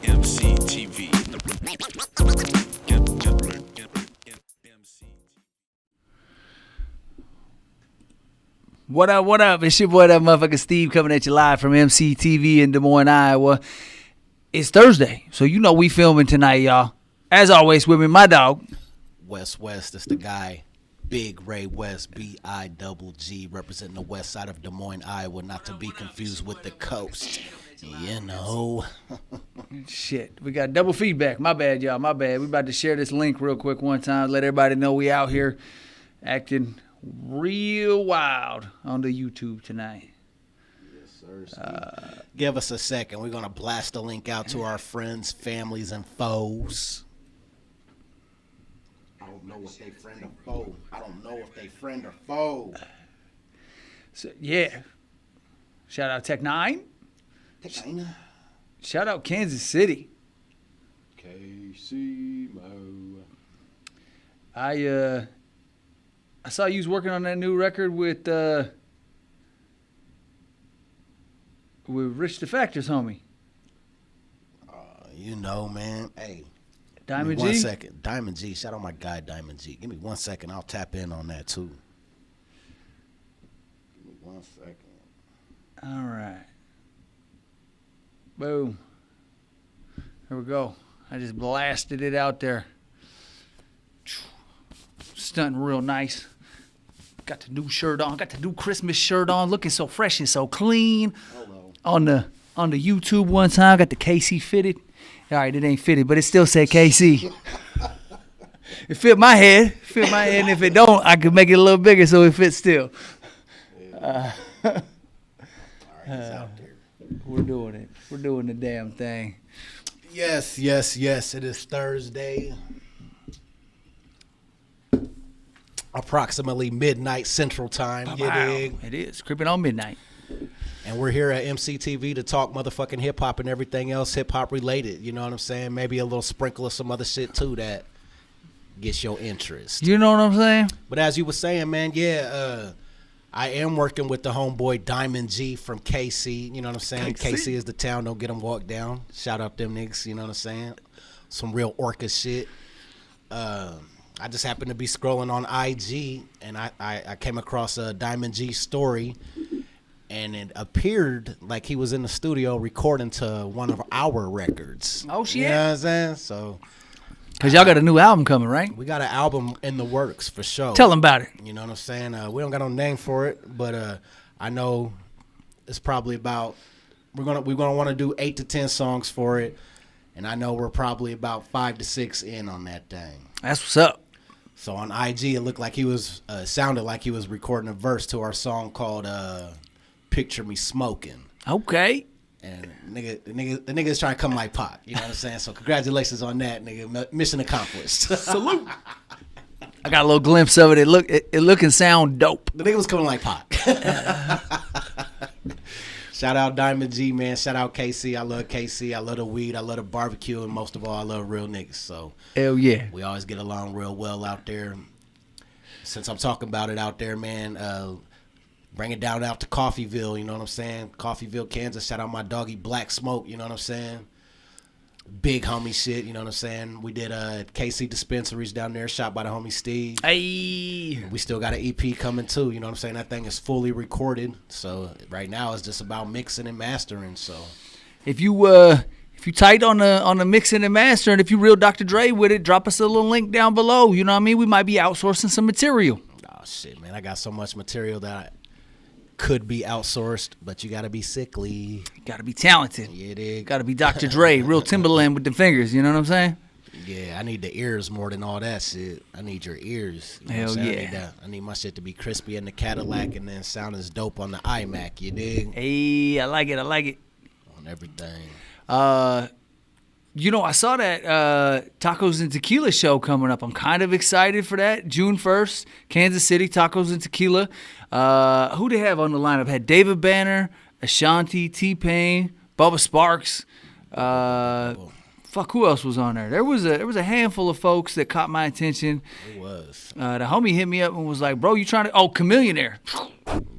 EmceeTV. What up, what up? It's your boy, that motherfucker Steve, coming at you live from EmceeTV in Des Moines, Iowa. It's Thursday, so you know we filming tonight, y'all. As always, with me, my dog. West, that's the guy. Big Ray West, B-I-double-G, representing the west side of Des Moines, Iowa, not to be confused with the coast. You know. Shit, we got double feedback. My bad, y'all, my bad. We about to share this link real quick one time, let everybody know we out here acting real wild on the YouTube tonight. Yes, sir. Give us a second. We're going to blast the link out to our friends, families, and foes. I don't know if they friend or foe. I don't know if they friend or foe. So, yeah. Shout out Tech 9. Tech 9. Shout out Kansas City. KC Mo. I saw you was working on that new record with Rich the Factor's homie. You know, man. Hey. Diamond G? 1 second. Diamond G. Shout out my guy, Diamond G. Give me 1 second. I'll tap in on that, too. Give me 1 second. All right. Boom. Here we go. I just blasted it out there. Stunting real nice. Got the new shirt on. Got the new Christmas shirt on. Looking so fresh and so clean. Hello. On the YouTube one time, got the KC fitted. All right, it ain't fitted, but it still said KC. It fit my head. And if it don't, I could make it a little bigger so it fits still. All right, it's out there. We're doing it. We're doing the damn thing. Yes. It is Thursday. Approximately midnight Central Time. You dig? It is. Creeping on midnight. And we're here at EmceeTV to talk motherfucking hip-hop and everything else hip-hop related. You know what I'm saying? Maybe a little sprinkle of some other shit, too, that gets your interest. You know what I'm saying? But as you were saying, man, I am working with the homeboy Diamond G from KC. You know what I'm saying? KC is the town. Don't get them walked down. Shout out them niggas. You know what I'm saying? Some real orca shit. I just happened to be scrolling on IG, and I came across a Diamond G story, and it appeared like he was in the studio recording to one of our records. Oh, shit. You know what I'm saying? So, because y'all got a new album coming, right? we got an album in the works for sure. Tell them about it. You know what I'm saying? We don't got no name for it, but I know it's probably about we're gonna want to do 8 to 10 songs for it, and I know we're probably about 5 to 6 in on that thing. That's what's up. So on IG, it looked like he was sounded like he was recording a verse to our song called "Picture Me Smoking." Okay. And the nigga's trying to come like Pac. You know what I'm saying? So congratulations on that, nigga. Mission accomplished. Salute. I got a little glimpse of it. It look and sound dope. The nigga was coming like Pac. Shout out Diamond G, man. Shout out KC. I love KC. I love the weed. I love the barbecue. And most of all, I love real niggas. So Hell yeah. we always get along real well out there. Since I'm talking about it out there, man, bring it down out to Coffeeville. You know what I'm saying? Coffeeville, Kansas. Shout out my doggy Black Smoke. You know what I'm saying? Big homie shit. You know what I'm saying? We did KC dispensaries down there, shot by the homie Steve. Hey. We still got an EP coming too. You know what I'm saying? That thing is fully recorded. So right now it's just about mixing and mastering. So If you tight on the mixing and mastering, if you real Dr. Dre with it, drop us a little link down below. You know what I mean? We might be outsourcing some material. oh shit, man, I got so much material that could be outsourced, but you gotta be sickly. You gotta be talented. Yeah, dig. Gotta be Dr. Dre, real Timberland with the fingers. You know what I'm saying? Yeah, I need the ears more than all that shit. I need your ears. You know Hell what I'm saying? yeah. I need that. I need my shit to be crispy in the Cadillac and then sound as dope on the iMac. You dig? Hey, I like it. On everything. You know, I saw that Tacos and Tequila show coming up. I'm kind of excited for that. June 1st, Kansas City, Tacos and Tequila. Who they have on the lineup? Had David Banner, Ashanti, T-Pain, Bubba Sparks, fuck, who else was on there? There was a handful of folks that caught my attention. It was. The homie hit me up and was like, bro, you trying to? Oh, Chameleonaire.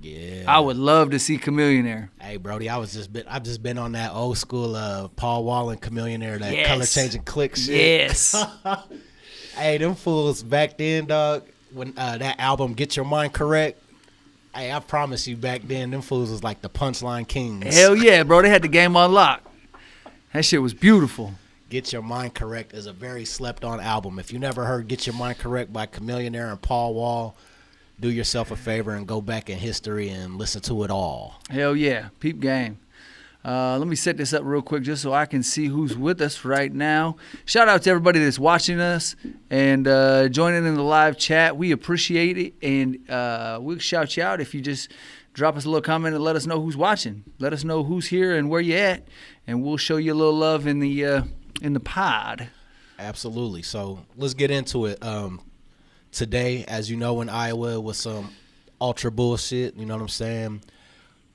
Yeah. I would love to see Chameleonaire. Hey, Brody, I've just been on that old school Paul Wall and Chameleonaire, that Yes. color changing click shit. Yes. Hey, them fools back then, dog. When that album Get Your Mind Correct. Hey, I promise you, back then, them fools was like the punchline kings. Hell yeah, bro. They had the game on lock. That shit was beautiful. Get Your Mind Correct is a very slept-on album. If you never heard Get Your Mind Correct by Chameleonaire and Paul Wall, do yourself a favor and go back in history and listen to it all. Hell yeah. Peep game. Let me set this up real quick just so I can see who's with us right now. Shout out to everybody that's watching us and joining in the live chat. We appreciate it, and we'll shout you out if you just drop us a little comment and let us know who's watching. Let us know who's here and where you at, and we'll show you a little love in the pod. Absolutely. So let's get into it. Today, as you know, in Iowa was some ultra bullshit. You know what I'm saying?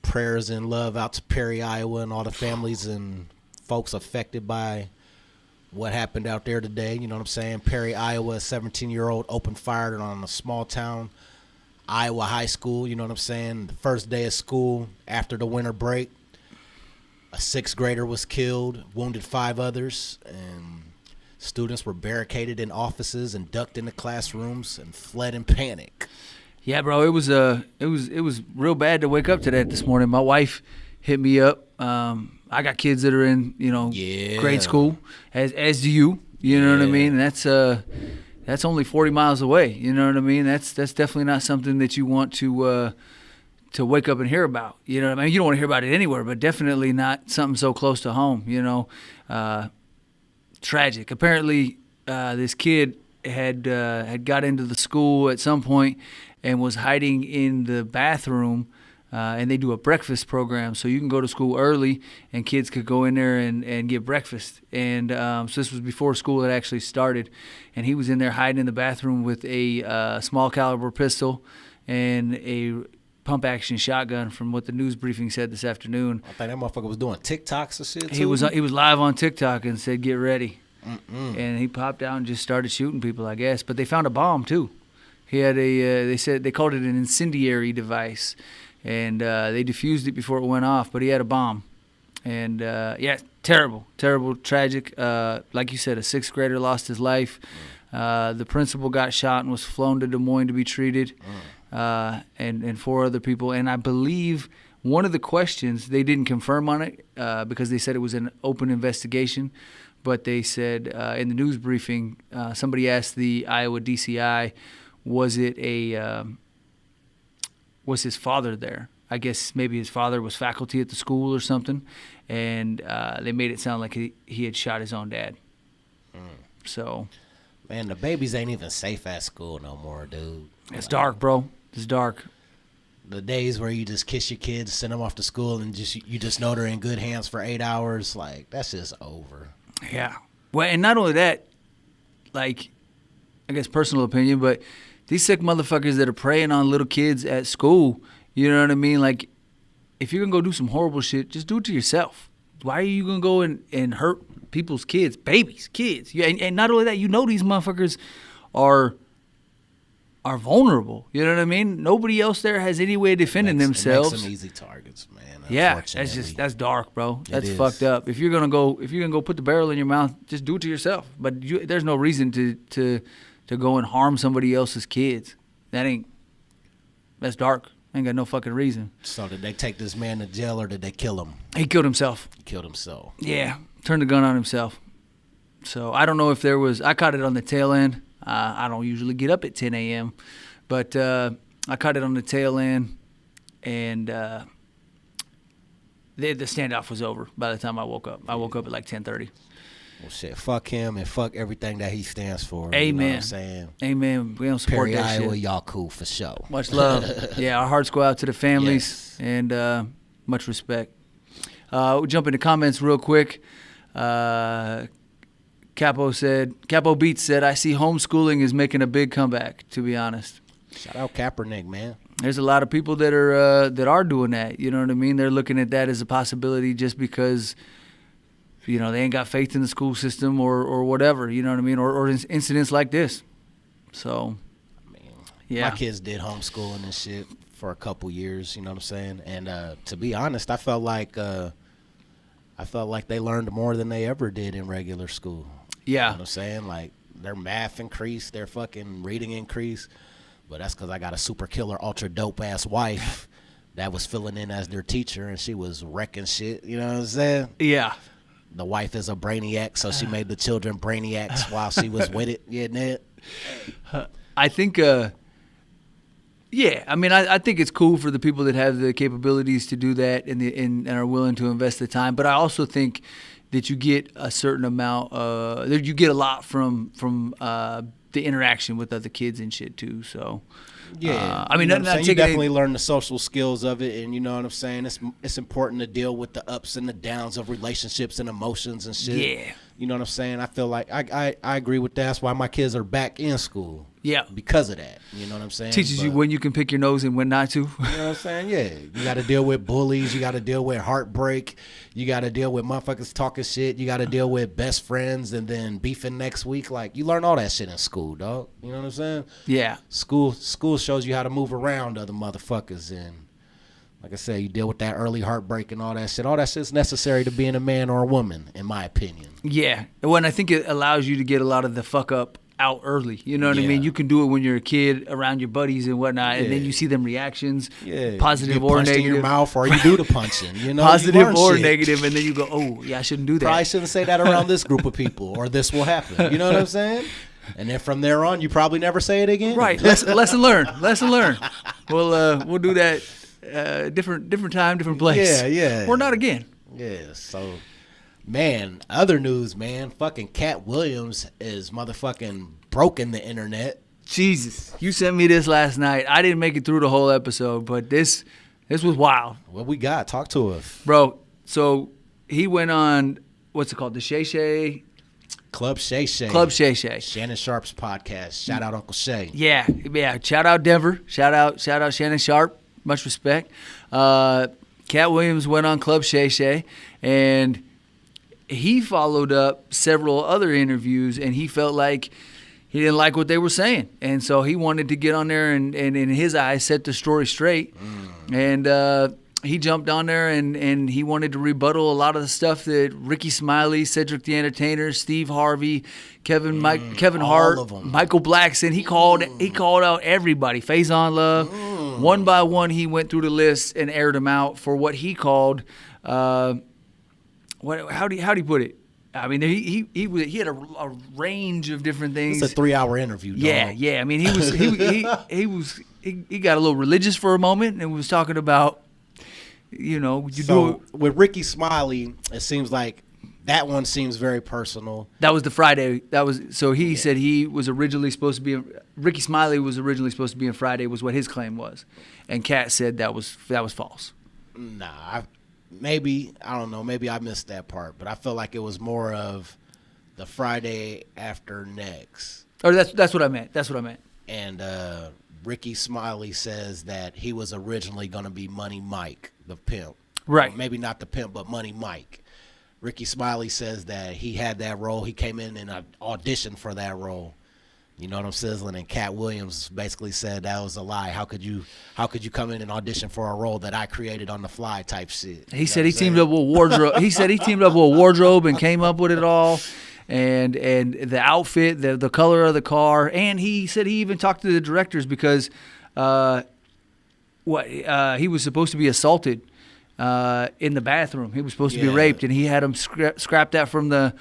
Prayers and love out to Perry, Iowa, and all the families and folks affected by what happened out there today. You know what I'm saying? Perry, Iowa, a 17-year-old opened fire on a small town Iowa high school. You know what I'm saying? The first day of school after the winter break. A 6th grader was killed, wounded 5 others, and students were barricaded in offices and ducked into classrooms and fled in panic. Yeah, bro, it was real bad to wake up to that this morning. My wife hit me up. I got kids that are in, grade school, as do you. You know what I mean? And that's only 40 miles away. You know what I mean? That's definitely not something that you want to wake up and hear about. You know what I mean? You don't want to hear about it anywhere, but definitely not something so close to home. Tragic. Apparently, this kid had got into the school at some point and was hiding in the bathroom, and they do a breakfast program, so you can go to school early and kids could go in there and get breakfast. And so this was before school had actually started, and he was in there hiding in the bathroom with a small caliber pistol and a pump action shotgun, from what the news briefing said this afternoon. I think that motherfucker was doing TikToks and shit too. He was live on TikTok and said, "Get ready." And he popped out and just started shooting people, I guess. But they found a bomb too. He had they called it an incendiary device, and they defused it before it went off. But he had a bomb, and terrible, tragic. Like you said, a 6th grader lost his life. The principal got shot and was flown to Des Moines to be treated, and 4 other people. And I believe one of the questions, they didn't confirm on it because they said it was an open investigation. But they said in the news briefing, somebody asked the Iowa DCI, was his father there? I guess maybe his father was faculty at the school or something, and they made it sound like he had shot his own dad. So, man, the babies ain't even safe at school no more, dude. It's dark, bro. It's dark. The days where you just kiss your kids, send them off to school, and you just know they're in good hands for 8 hours, like, that's just over. Yeah. Well, and not only that, like, I guess personal opinion, but these sick motherfuckers that are preying on little kids at school, you know what I mean? Like, if you're going to go do some horrible shit, just do it to yourself. Why are you going to go and hurt people's kids, babies, kids? Yeah, and not only that, these motherfuckers are vulnerable. You know what I mean? Nobody else there has any way of defending themselves. It makes them easy targets, man. Yeah, that's dark, bro. That's fucked up. If you're gonna go put the barrel in your mouth, just do it to yourself. But there's no reason to go and harm somebody else's kids. That's dark. Ain't got no fucking reason. So did they take this man to jail or did they kill him? He killed himself. He killed himself. Yeah, turned the gun on himself. So I don't know if there was. I caught it on the tail end. I don't usually get up at 10 a.m., but I caught it on the tail end, and the standoff was over by the time I woke up. I woke up at like 10:30. Well, shit, fuck him and fuck everything that he stands for. Amen. You know what I'm saying? Amen. We don't support Perry, that Iowa, shit. y'all cool for sure. Much love. Yeah, our hearts go out to the families, and much respect. We'll jump into comments real quick. Capo Beats said, I see homeschooling is making a big comeback, to be honest. Shout out Kaepernick, man. There's a lot of people that are doing that. You know what I mean? They're looking at that as a possibility just because you know, they ain't got faith in the school system or whatever, you know what I mean, or incidents like this. So, yeah. My kids did homeschooling and shit for a couple years, you know what I'm saying? And to be honest, I felt like they learned more than they ever did in regular school. Yeah. You know what I'm saying? Like, their math increased, their fucking reading increased. But that's because I got a super killer, ultra dope ass wife that was filling in as their teacher, and she was wrecking shit. You know what I'm saying? Yeah. The wife is a brainiac, so she made the children brainiacs while she was with it. Yeah, Ned? I think, yeah, I mean, I think it's cool for the people that have the capabilities to do that and are willing to invest the time. But I also think that you get a certain amount, that you get a lot from the interaction with other kids and shit too. So, yeah, I mean, you definitely learn the social skills of it, and you know what I'm saying. It's important to deal with the ups and the downs of relationships and emotions and shit. Yeah, you know what I'm saying. I feel like I agree with that. That's why my kids are back in school. Yeah, because of that. You know what I'm saying. Teaches you when you can pick your nose and when not to. You know what I'm saying. Yeah, you got to deal with bullies. You got to deal with heartbreak. You got to deal with motherfuckers talking shit. You got to deal with best friends and then beefing next week. Like, you learn all that shit in school, dog. You know what I'm saying? Yeah. School shows you how to move around other motherfuckers, and like I said, you deal with that early heartbreak and all that shit. All that shit's necessary to being a man or a woman, in my opinion. Yeah. Well, and I think it allows you to get a lot of the fuck up out early. You know what I mean? You can do it when you're a kid around your buddies and whatnot, and then you see them reactions, positive or negative. In your mouth, or you do the punching. You know, positive or negative, and then you go, oh, yeah, I shouldn't do that. Probably shouldn't say that around this group of people, or this will happen. You know what I'm saying? And then from there on, you probably never say it again. Right. Lesson learned. Lesson learned. We'll do that different time, different place. Yeah. Or not again. Yeah. So. Man, other news, man. Fucking Cat Williams is motherfucking broken the internet. Jesus. You sent me this last night. I didn't make it through the whole episode, but this was wild. What we got? Talk to us. Bro, so he went on, what's it called? The Shay Shay? Club Shay Shay. Club Shay Shay. Shannon Sharp's podcast. Shout out Uncle Shay. Yeah. Shout out Denver. Shout out Shannon Sharp. Much respect. Cat Williams went on Club Shay Shay, and he followed up several other interviews, and he felt like he didn't like what they were saying. And so he wanted to get on there and in his eyes, set the story straight. And he jumped on there and he wanted to rebuttal a lot of the stuff that Ricky Smiley, Cedric the Entertainer, Steve Harvey, Kevin Hart, Michael Blackson. He called out everybody. Faison Love. One by one, he went through the list and aired them out for what he called how do you put it? I mean, he had a range of different things. It's a 3-hour interview. Dog. Yeah. I mean, he got a little religious for a moment and was talking about, you know, with Ricky Smiley. It seems like that one seems very personal. That was the Friday. He said he was originally supposed to be. Ricky Smiley was originally supposed to be on Friday. Was what his claim was, and Kat said that was false. Nah. Maybe, I don't know, maybe I missed that part, but I feel like it was more of the Friday after next. Or that's what I meant. And Ricky Smiley says that he was originally going to be Money Mike, the pimp. Right. Or maybe not the pimp, but Money Mike. Ricky Smiley says that he had that role. He came in and auditioned for that role. You know what I'm sizzling? And Cat Williams basically said that was a lie. How could you come in and audition for a role that I created on the fly type shit? He said he teamed up with wardrobe. He said he teamed up with wardrobe and came up with it all, and the outfit, the color of the car, and he said he even talked to the directors because he was supposed to be assaulted in the bathroom. He was supposed to be raped, and he had him scrap that from the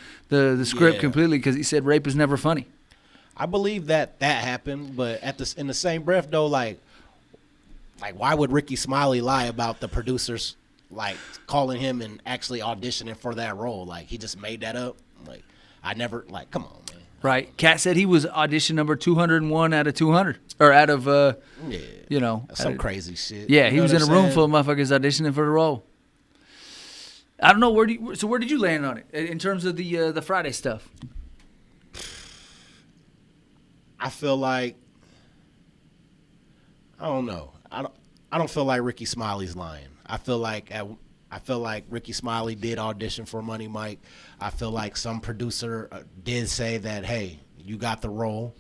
script completely because he said rape is never funny. I believe that happened, but in the same breath though, like why would Ricky Smiley lie about the producers like calling him and actually auditioning for that role? Like he just made that up. Like come on, man. Right. Cat said he was audition number 201 out of 200 or out of some crazy shit. Yeah, he was in a room full of motherfuckers auditioning for the role. I don't know where did you land on it in terms of the Friday stuff? I feel like I don't know. I don't feel like Ricky Smiley's lying. I feel like I feel like Ricky Smiley did audition for Money Mike. I feel like some producer did say that, hey, you got the role.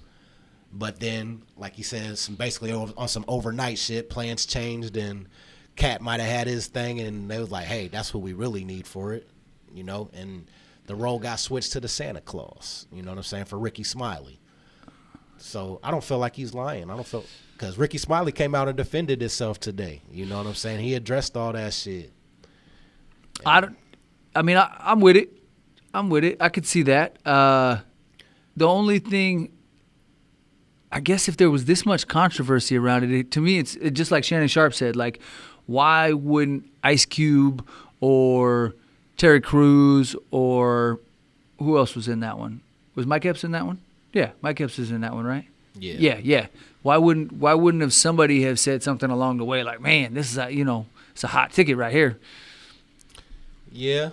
But then, like he says, basically on some overnight shit, plans changed and Cat might have had his thing and they was like, hey, that's who we really need for it, you know? And the role got switched to the Santa Claus, you know what I'm saying, for Ricky Smiley. So I don't feel like he's lying. I don't feel, because Ricky Smiley came out and defended himself today. You know what I'm saying? He addressed all that shit. I'm with it. I could see that. The only thing, I guess, if there was this much controversy around it, to me, it's just like Shannon Sharp said. Like, why wouldn't Ice Cube or Terry Crews or who else was in that one? Was Mike Epps in that one? Yeah, Mike Epps is in that one, right? Yeah. Why wouldn't have somebody have said something along the way like, man, this is it's a hot ticket right here. Yeah.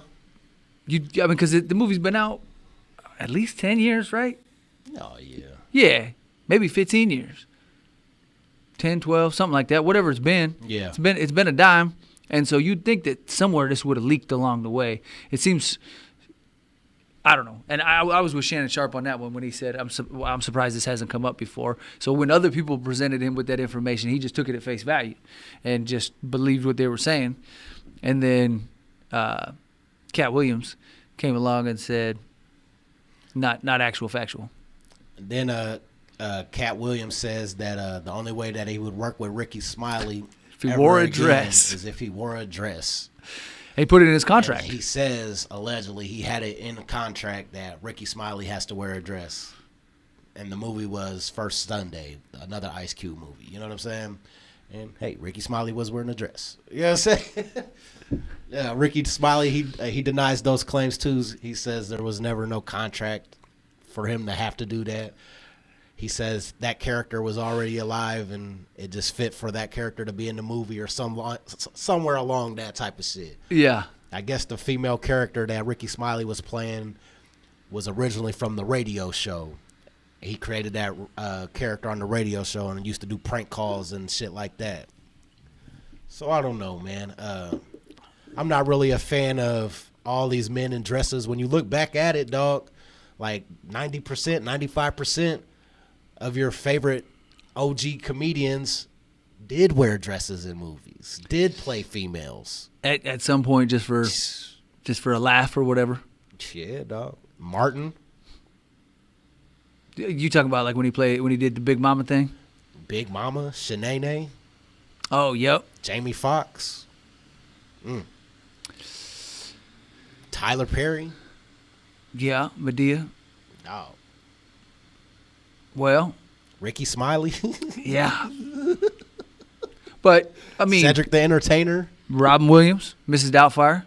Because the movie's been out at least 10 years, right? Oh, yeah. Yeah, maybe 15 years. 10, 12, something like that, whatever it's been. Yeah. It's been a dime. And so you'd think that somewhere this would have leaked along the way. It seems, I don't know. And I was with Shannon Sharp on that one when he said, I'm surprised this hasn't come up before. So when other people presented him with that information, he just took it at face value and just believed what they were saying. And then Cat Williams came along and said, not actual factual. Then Cat Williams says that the only way that he would work with Ricky Smiley if he wore a dress is if he wore a dress. He put it in his contract. And he says, allegedly, he had it in the contract that Ricky Smiley has to wear a dress. And the movie was First Sunday, another Ice Cube movie. You know what I'm saying? And, hey, Ricky Smiley was wearing a dress. You know what I'm saying? Yeah, Ricky Smiley, he denies those claims, too. He says there was never no contract for him to have to do that. He says that character was already alive and it just fit for that character to be in the movie or somewhere along that type of shit. Yeah. I guess the female character that Ricky Smiley was playing was originally from the radio show. He created that character on the radio show and used to do prank calls and shit like that. So I don't know, man. I'm not really a fan of all these men in dresses. When you look back at it, dog, like 90%, 95% of your favorite OG comedians did wear dresses in movies, did play females. At some point, just for a laugh or whatever. Yeah, dog. Martin. You talking about like when he did the Big Mama thing? Big Mama, Shanae. Oh, yep. Jamie Foxx. Tyler Perry. Yeah, Medea. Oh. Well, Ricky Smiley. Yeah. But, I mean, Cedric the Entertainer. Robin Williams, Mrs. Doubtfire.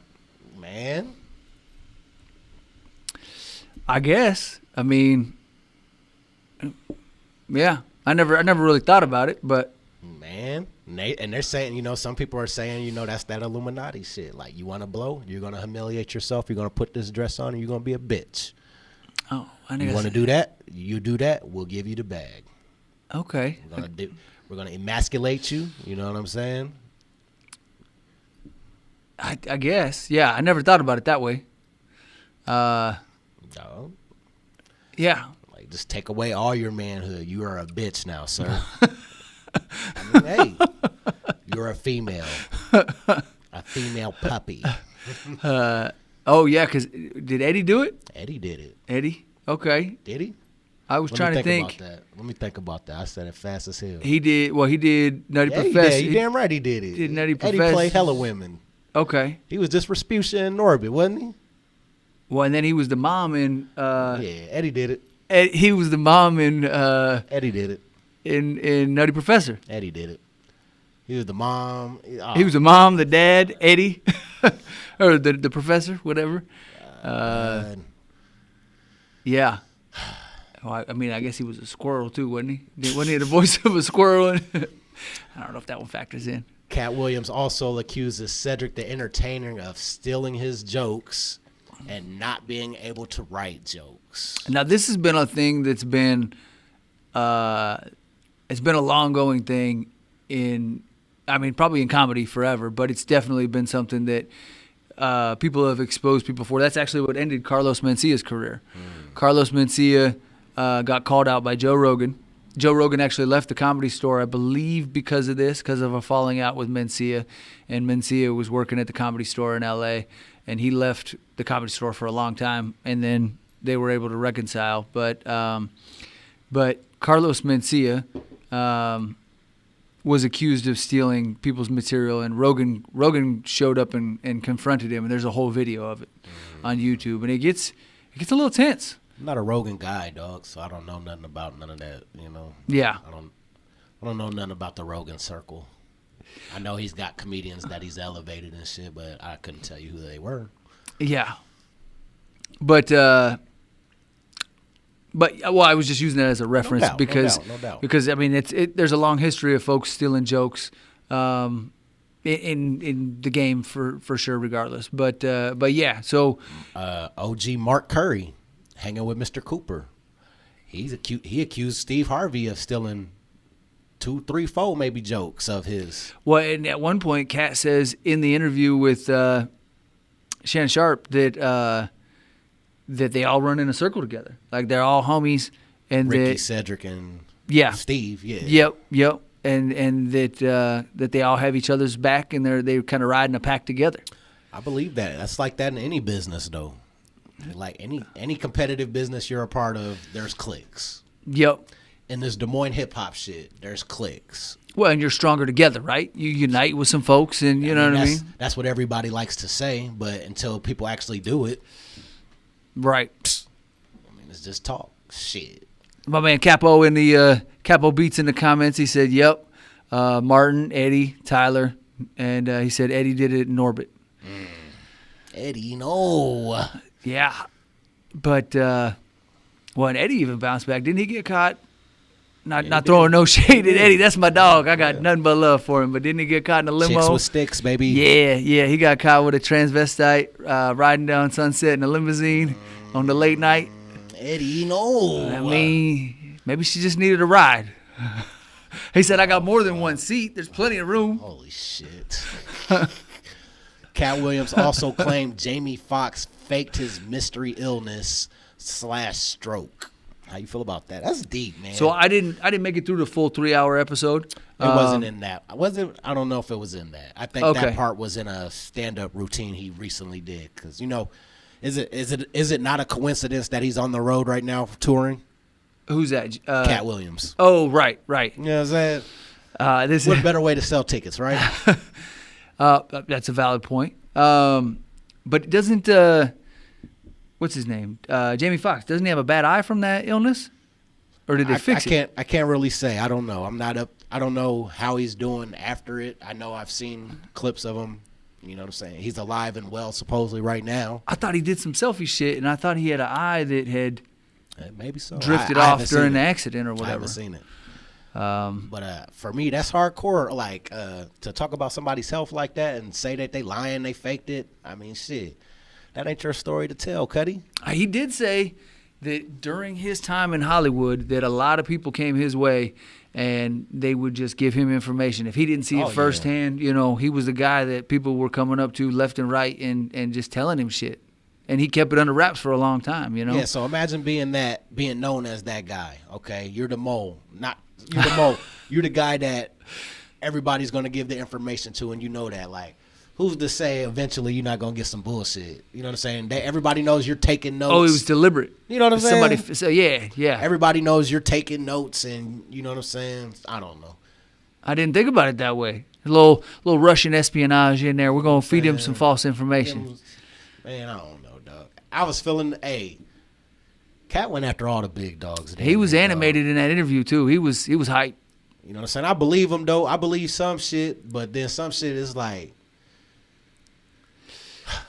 Man. I guess. I mean, yeah. I never really thought about it, but Man. And they're saying, some people are saying, that's that Illuminati shit. Like, you want to blow? You're going to humiliate yourself. You're going to put this dress on and you're going to be a bitch. oh, I think You want to do that? You do that, we'll give you the bag. Okay. We're gonna emasculate you. You know what I'm saying? I guess. Yeah, I never thought about it that way. No. Yeah. Like, just take away all your manhood. You are a bitch now, sir. I mean, hey, you're a female. A female puppy. Oh, yeah, because did Eddie do it? Eddie did it. Eddie? Okay. Did he? I was trying to think. About that. Let me think about that. I said it fast as hell. He did Nutty Professor. He damn right he did it. Did Nutty Professor. Eddie played hella women. Okay. He was just Respucia and Norbit, wasn't he? Well, and then he was the mom in... yeah, Eddie did it. He was the mom in... Eddie did it. In Nutty Professor. Eddie did it. He was the mom. Oh. He was the mom, the dad, Eddie. Or the professor, whatever. Yeah. Well, I mean, I guess he was a squirrel too, wasn't he? Wasn't he the voice of a squirrel? I don't know if that one factors in. Cat Williams also accuses Cedric the Entertainer of stealing his jokes and not being able to write jokes. Now, this has been a thing that's been, it's been a long-going thing probably in comedy forever, but it's definitely been something that people have exposed people for. That's actually what ended Carlos Mencia's career. Carlos Mencia got called out by Joe Rogan. Joe Rogan actually left the Comedy Store, I believe, because of this, because of a falling out with Mencia. And Mencia was working at the Comedy Store in L.A., and he left the Comedy Store for a long time, and then they were able to reconcile. But Carlos Mencia was accused of stealing people's material, and Rogan showed up and confronted him, and there's a whole video of it on YouTube, and it gets a little tense. I'm not a Rogan guy, dog, so I don't know nothing about none of that, Yeah. I don't know nothing about the Rogan circle. I know he's got comedians that he's elevated and shit, but I couldn't tell you who they were. Yeah. But I was just using that as a reference No doubt. because I mean there's a long history of folks stealing jokes in the game for sure, regardless. But yeah, so OG Mark Curry hanging with Mr. Cooper. He accused Steve Harvey of stealing 2, 3, 4 maybe jokes of his. Well, and at one point, Kat says in the interview with Shannon Sharp that they all run in a circle together, like they're all homies, and Ricky, Cedric, and Steve. Yep, and that they all have each other's back, and they're kind of riding a pack together. I believe that. That's like that in any business, though. Like any competitive business you're a part of, there's cliques. Yep. In this Des Moines hip hop shit, there's cliques. Well, and you're stronger together, right? You unite with some folks, and you know what I mean? That's what everybody likes to say, but until people actually do it, right? I mean, it's just talk shit. My man Capo in the Capo Beats in the comments, he said, "Yep, Martin, Eddie, Tyler," and he said Eddie did it in orbit. Eddie, no. Yeah, but and Eddie even bounced back. Didn't he get caught? Not throwing no shade at Eddie. That's my dog. I got nothing but love for him. But didn't he get caught in a limo? Chicks with sticks, baby. Yeah. He got caught with a transvestite riding down Sunset in a limousine on the late night. Eddie, no. I mean, maybe she just needed a ride. He said, "I got more than one seat. There's plenty of room." Holy shit. Cat Williams also claimed Jamie Foxx faked his mystery illness / stroke. How you feel about that? That's deep, man. So I didn't make it through the full 3-hour episode. It wasn't in that. I don't know if it was in that. I think that part was in a stand-up routine he recently did. Because is it not a coincidence that he's on the road right now touring? Who's that? Cat Williams. Oh, right. You know what I'm saying? What better way to sell tickets, right? That's a valid point. But doesn't what's his name? Jamie Foxx, doesn't he have a bad eye from that illness? Or did they fix it? I can't really say. I don't know. I don't know how he's doing after it. I know I've seen clips of him. You know what I'm saying? He's alive and well supposedly right now. I thought he did some selfie shit, and I thought he had an eye that had maybe so drifted off during the accident or whatever. I haven't seen it. But for me, that's hardcore. Like to talk about somebody's health like that and say that they lying, they faked it. I mean, shit. That ain't your story to tell, Cuddy. He did say that during his time in Hollywood that a lot of people came his way and they would just give him information. If he didn't see it firsthand, he was the guy that people were coming up to left and right and just telling him shit. And he kept it under wraps for a long time, Yeah, so imagine being known as that guy, okay? You're the mole. You're the mole. You're the guy that everybody's going to give the information to, and you know that, like, who's to say eventually you're not going to get some bullshit? You know what I'm saying? Everybody knows you're taking notes. Oh, it was deliberate. You know what I'm saying? So yeah. Everybody knows you're taking notes, and you know what I'm saying? I don't know. I didn't think about it that way. A little Russian espionage in there. We're going to feed him some false information. Man, I don't know, dog. I was feeling, Cat went after all the big dogs. He was animated in that interview, too. He was hype. You know what I'm saying? I believe him, though. I believe some shit, but then some shit is like,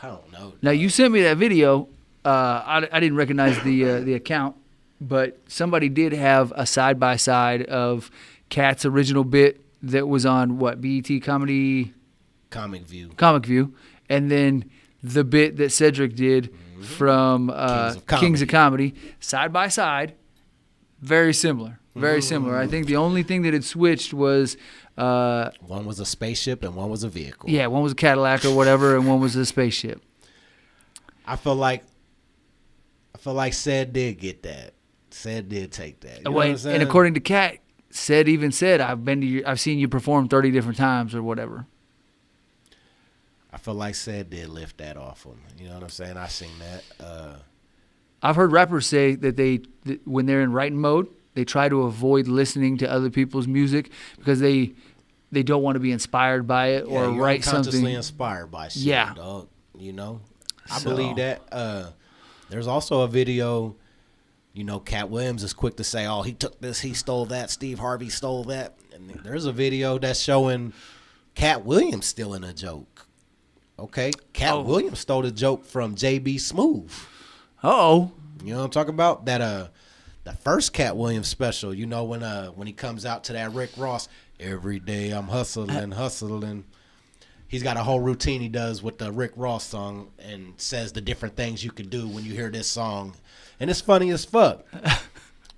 I don't know. Now, you sent me that video. I didn't recognize the account, but somebody did have a side-by-side of Cat's original bit that was on, BET Comedy? Comic View. And then the bit that Cedric did from Kings of Comedy, side-by-side, very similar. Very similar. I think the only thing that had switched was One was a spaceship and one was a vehicle. Yeah, one was a Cadillac or whatever, and one was a spaceship. I feel like Said did get that. Said did take that. You know what I'm saying? And according to Cat, Said even said, I've seen you perform 30 different times or whatever. I feel like Said did lift that off him. You know what I'm saying? I seen that. I've heard rappers say that when they're in writing mode, they try to avoid listening to other people's music because they don't want to be inspired by it or you're write something. Unconsciously inspired by shit, dog. You know? I believe that. There's also a video, you know, Cat Williams is quick to say, oh, he took this, he stole that, Steve Harvey stole that. And there's a video that's showing Cat Williams stealing a joke. Okay? Cat Williams stole a joke from JB Smooth. Uh-oh. You know what I'm talking about? That the first Cat Williams special, you know, when he comes out to that Rick Ross, every day I'm hustling. He's got a whole routine he does with the Rick Ross song and says the different things you can do when you hear this song. And it's funny as fuck.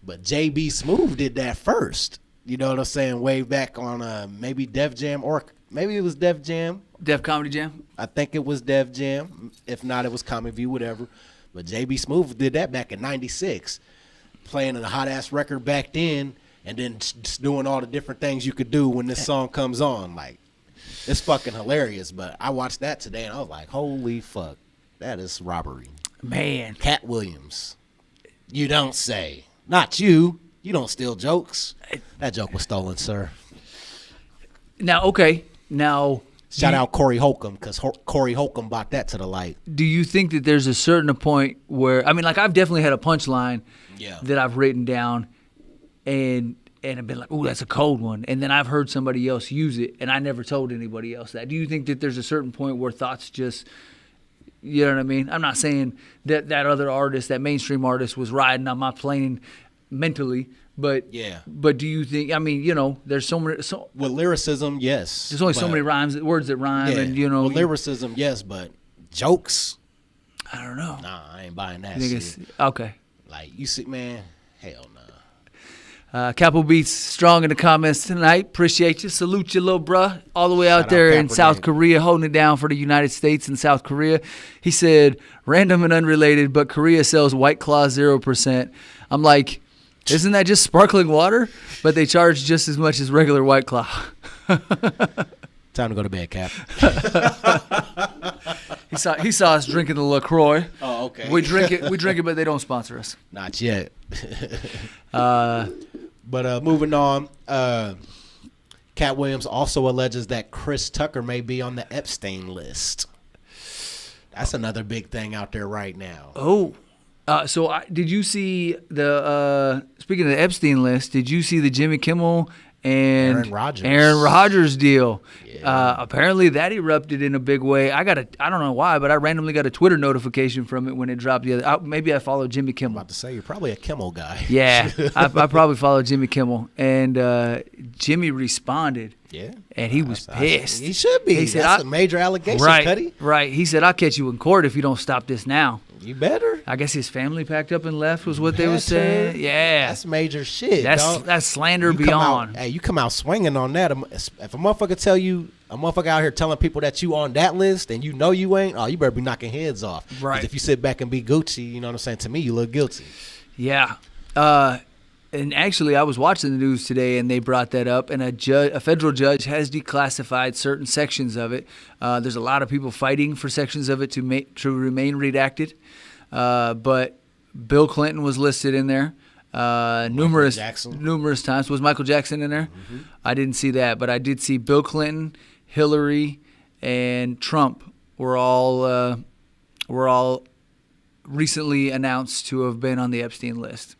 But JB Smooth did that first. You know what I'm saying? Way back on maybe Def Jam, or maybe it was Def Jam. Def Comedy Jam? I think it was Def Jam. If not, it was Comic View, whatever. But JB Smooth did that back in 96. Playing a hot-ass record back then and then doing all the different things you could do when this song comes on. Like, it's fucking hilarious. But I watched that today and I was like, holy fuck. That is robbery. Man. Cat Williams. You don't say. Not you. You don't steal jokes. That joke was stolen, sir. Now, okay. Now, shout out Corey Holcomb, because Corey Holcomb brought that to the light. Do you think that there's a certain point where, I mean, like I've definitely had a punchline that I've written down and I've been like, ooh, that's a cold one. And then I've heard somebody else use it and I never told anybody else that. Do you think that there's a certain point where thoughts just, you know what I mean? I'm not saying that other artist, that mainstream artist was riding on my plane mentally, but do you think, I mean, you know, there's so many. With lyricism, yes. There's only so many words that rhyme, and you know. With lyricism, yes, but jokes, I don't know. Nah, I ain't buying that shit. Okay. Like, you see, man, hell no. Capital Beats strong in the comments tonight. Appreciate you. Salute you, little bruh. All the way out there in South Korea, holding it down for the United States and South Korea. He said, random and unrelated, but Korea sells White Claw 0%. I'm like, isn't that just sparkling water? But they charge just as much as regular White Claw. Time to go to bed, Cap. He saw us drinking the LaCroix. Oh, okay. We drink it, but they don't sponsor us. Not yet. But moving on, Cat Williams also alleges that Chris Tucker may be on the Epstein list. That's another big thing out there right now. Oh. Did you see the speaking of the Epstein list? Did you see the Jimmy Kimmel and Aaron Rodgers deal? Yeah. Apparently that erupted in a big way. I don't know why, but I randomly got a Twitter notification from it when it dropped the other. Maybe I followed Jimmy Kimmel. I'm about to say you're probably a Kimmel guy. Yeah, I probably followed Jimmy Kimmel, and Jimmy responded. Yeah, and he was pissed. He should be. He said, that's a major allegation, Cuddy. Right. He said, "I'll catch you in court if you don't stop this now." You better. I guess his family packed up and left was what they were saying. Yeah. That's major shit, That's slander beyond. You come out swinging on that. If a motherfucker tell you, a motherfucker out here telling people that you on that list and you know you ain't, you better be knocking heads off. Right. If you sit back and be Gucci, you know what I'm saying? To me, you look guilty. Yeah. And actually, I was watching the news today, and they brought that up, and a federal judge has declassified certain sections of it. There's a lot of people fighting for sections of it to remain redacted, but Bill Clinton was listed in there numerous times. Was Michael Jackson in there? Mm-hmm. I didn't see that, but I did see Bill Clinton, Hillary, and Trump were all recently announced to have been on the Epstein list.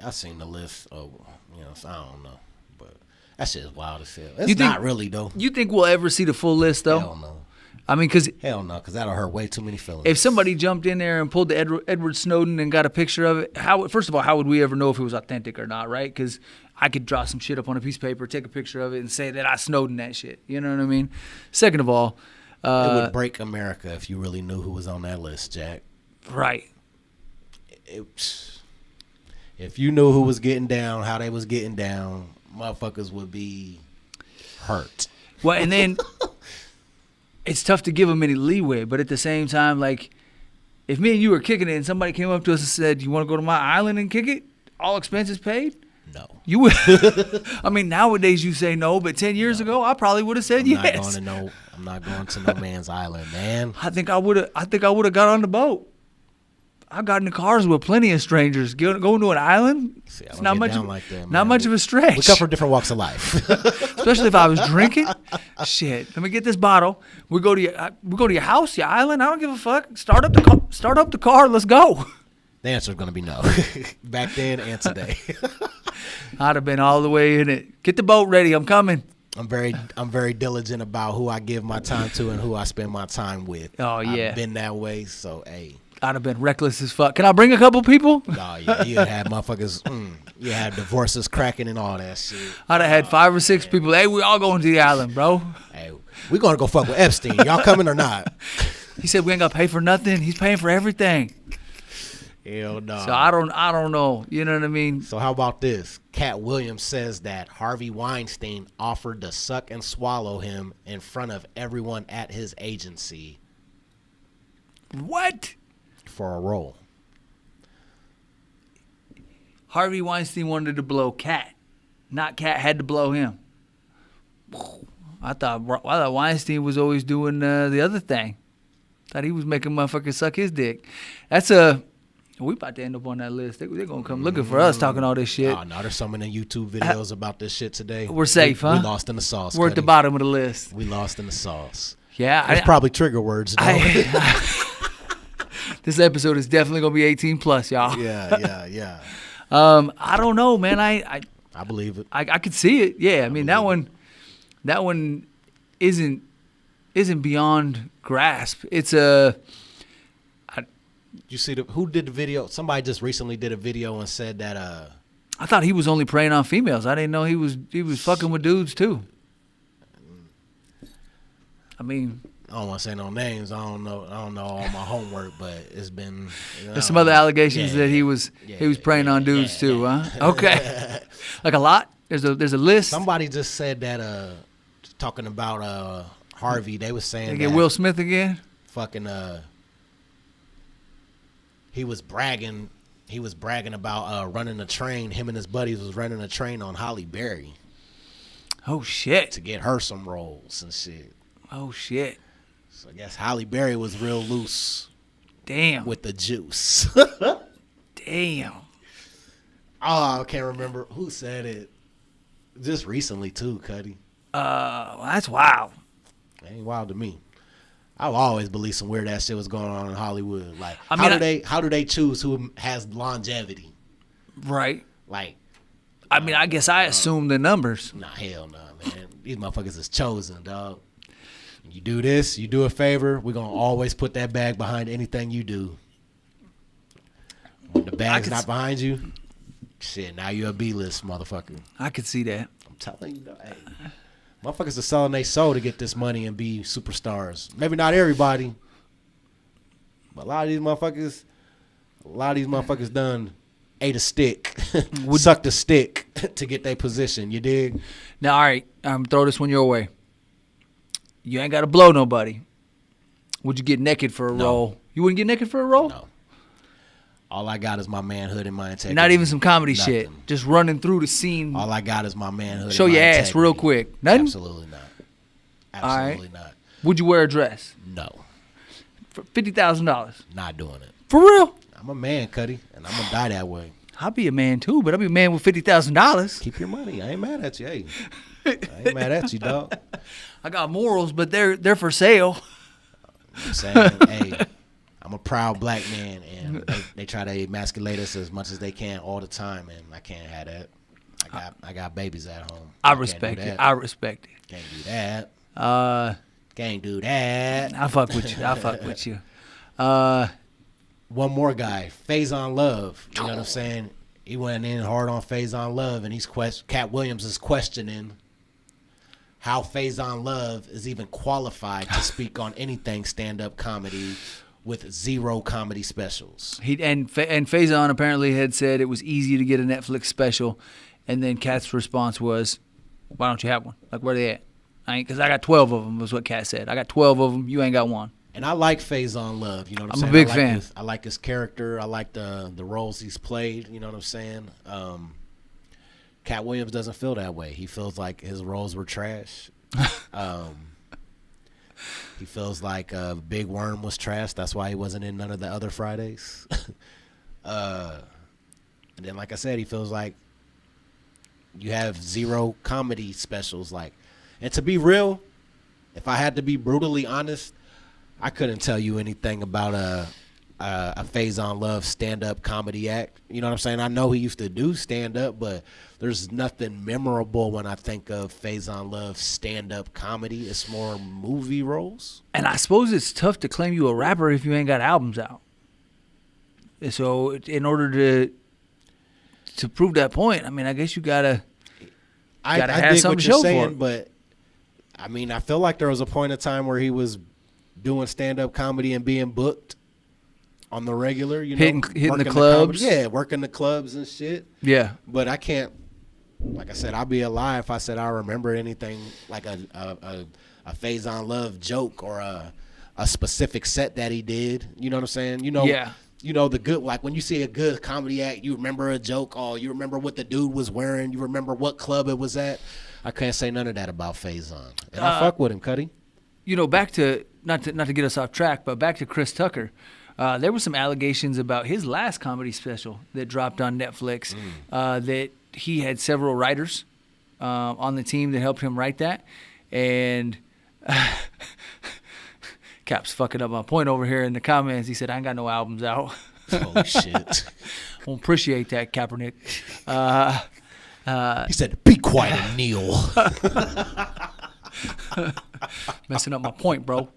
I seen the list. I don't know, but that shit is wild as hell. It's not really though. You think we'll ever see the full list though? Hell no. I mean, because that'll hurt way too many feelings. If somebody jumped in there and pulled the Edward Snowden and got a picture of it, first of all, how would we ever know if it was authentic or not, right? Because I could draw some shit up on a piece of paper, take a picture of it, and say that I Snowden that shit. You know what I mean? Second of all, it would break America if you really knew who was on that list, Jack. Right. If you knew who was getting down, how they was getting down, motherfuckers would be hurt. Well, and then it's tough to give them any leeway, but at the same time, like, if me and you were kicking it and somebody came up to us and said, "You want to go to my island and kick it? All expenses paid?" No. You would. I mean, nowadays you say no, but 10 years ago, I probably would have said yes. I'm not going to no man's island, man. I think I would have got on the boat. I got in the cars with plenty of strangers. Going to an island, See, it's not much. like that, not much of a stretch. We come from different walks of life. Especially if I was drinking. Shit, let me get this bottle. We go to your house, your island. I don't give a fuck. Start up the car. Let's go. The answer is gonna be no. Back then and today. I'd have been all the way in it. Get the boat ready. I'm coming. I'm very diligent about who I give my time to and who I spend my time with. Oh yeah, I've been that way. So hey. I'd have been reckless as fuck. Can I bring a couple people? Oh, yeah. You had motherfuckers, you had divorces cracking and all that shit. I'd have had 5 or 6 people. Hey, we all going to the island, bro. Hey, we going to go fuck with Epstein. Y'all coming or not? He said we ain't got to pay for nothing. He's paying for everything. Hell no. So I don't know. You know what I mean? So how about this? Cat Williams says that Harvey Weinstein offered to suck and swallow him in front of everyone at his agency. What? For a role. Harvey Weinstein wanted to blow Cat. Not Cat had to blow him. I thought Weinstein was always doing the other thing. Thought he was making motherfuckers suck his dick. We about to end up on that list. They're going to come looking for us talking all this shit. Oh, no, there's so many YouTube videos about this shit today. We're safe, huh? We lost in the sauce. We're at the bottom of the list. We lost in the sauce. Yeah. It's probably trigger words, though. This episode is definitely going to be 18 plus, y'all. Yeah. I don't know, man. I believe it. I could see it. Yeah. I mean, that one isn't beyond grasp. It's You see who did the video? Somebody just recently did a video and said that I thought he was only preying on females. I didn't know he was fucking with dudes too. I mean, I don't want to say no names. I don't know all my homework, but it's been. There's some other allegations that he was preying on dudes too, huh? Okay, like a lot. There's a list. Somebody just said that talking about Harvey. They was saying they get that Will Smith again. Fucking he was bragging. He was bragging about running a train. Him and his buddies was running a train on Halle Berry. Oh shit! To get her some roles and shit. Oh shit! So I guess Halle Berry was real loose. Damn. With the juice. Damn. Oh, I can't remember who said it. Just recently too, Cuddy. Well, that's wild. That ain't wild to me. I've always believed some weird ass shit was going on in Hollywood. Like, how do they choose who has longevity? Right. Like, I mean, I guess I assume the numbers. Nah, hell no, man. These motherfuckers is chosen, dog. You do this, you do a favor, we're gonna always put that bag behind anything you do. When the bag's not behind you, shit, now you're a B-list motherfucker. I could see that. I'm telling you, hey, motherfuckers are selling their soul to get this money and be superstars. Maybe not everybody, but a lot of these motherfuckers done ate a stick, sucked a stick to get their position. You dig? Now, all right, I'm throw this one your way. You ain't got to blow nobody. Would you get naked for a role? You wouldn't get naked for a role? No. All I got is my manhood and my integrity. Not even some comedy shit. Just running through the scene. All I got is my manhood. Show and my your ass integrity. real quick. Nothing? Absolutely not. Absolutely not. Would you wear a dress? No. For $50,000? Not doing it. For real? I'm a man, Cuddy, and I'm gonna die that way. I'll be a man too, but I'll be a man with $50,000. Keep your money. I ain't mad at you. Hey, I ain't mad at you, dog. I got morals, but they're for sale. I'm saying, hey, I'm a proud black man, and they try to emasculate us as much as they can all the time, and I can't have that. I got babies at home. I respect it. I respect it. Can't do that. Can't do that. I fuck with you. I fuck with you. One more guy, Faison Love. You know what I'm saying? He went in hard on Faison Love, and Cat Williams is questioning how Faison Love is even qualified to speak on anything stand-up comedy with 0 comedy specials. And Faison apparently had said it was easy to get a Netflix special, and then Cat's response was, "Why don't you have one? Like, where they at?" Because I got 12 of them, was what Cat said. I got 12 of them. You ain't got one. And I like Faison Love. You know what I'm saying? I'm a big fan. I like his character. I like the roles he's played. You know what I'm saying? Cat Williams doesn't feel that way. He feels like his roles were trash. He feels like Big Worm was trash. That's why he wasn't in none of the other Fridays. And then, like I said, he feels like you have zero comedy specials. And to be real, if I had to be brutally honest, I couldn't tell you anything about a Faison Love stand-up comedy act. You know what I'm saying? I know he used to do stand-up, but there's nothing memorable when I think of Faison Love stand-up comedy. It's more movie roles. And I suppose it's tough to claim you a rapper if you ain't got albums out. So in order to prove that point, I mean, I guess you gotta have dig something what to you're show saying, for it. but I mean, I feel like there was a point in time where he was doing stand-up comedy and being booked on the regular, hitting the working clubs. Working the clubs and shit. Yeah. But I can't, like I said, I'll be a lie if I said I remember anything like a Faison Love joke or a specific set that he did. You know what I'm saying? Yeah. You know, the good, like when you see a good comedy act, you remember a joke, you remember what the dude was wearing, you remember what club it was at. I can't say none of that about Faison. And I fuck with him, Cuddy. Back to not to get us off track, but back to Chris Tucker. There were some allegations about his last comedy special that dropped on Netflix that he had several writers on the team that helped him write that. And Cap's fucking up my point over here in the comments. He said, I ain't got no albums out. Holy shit. Won't appreciate that, Kaepernick. He said, be quiet and kneel. Messing up my point, bro.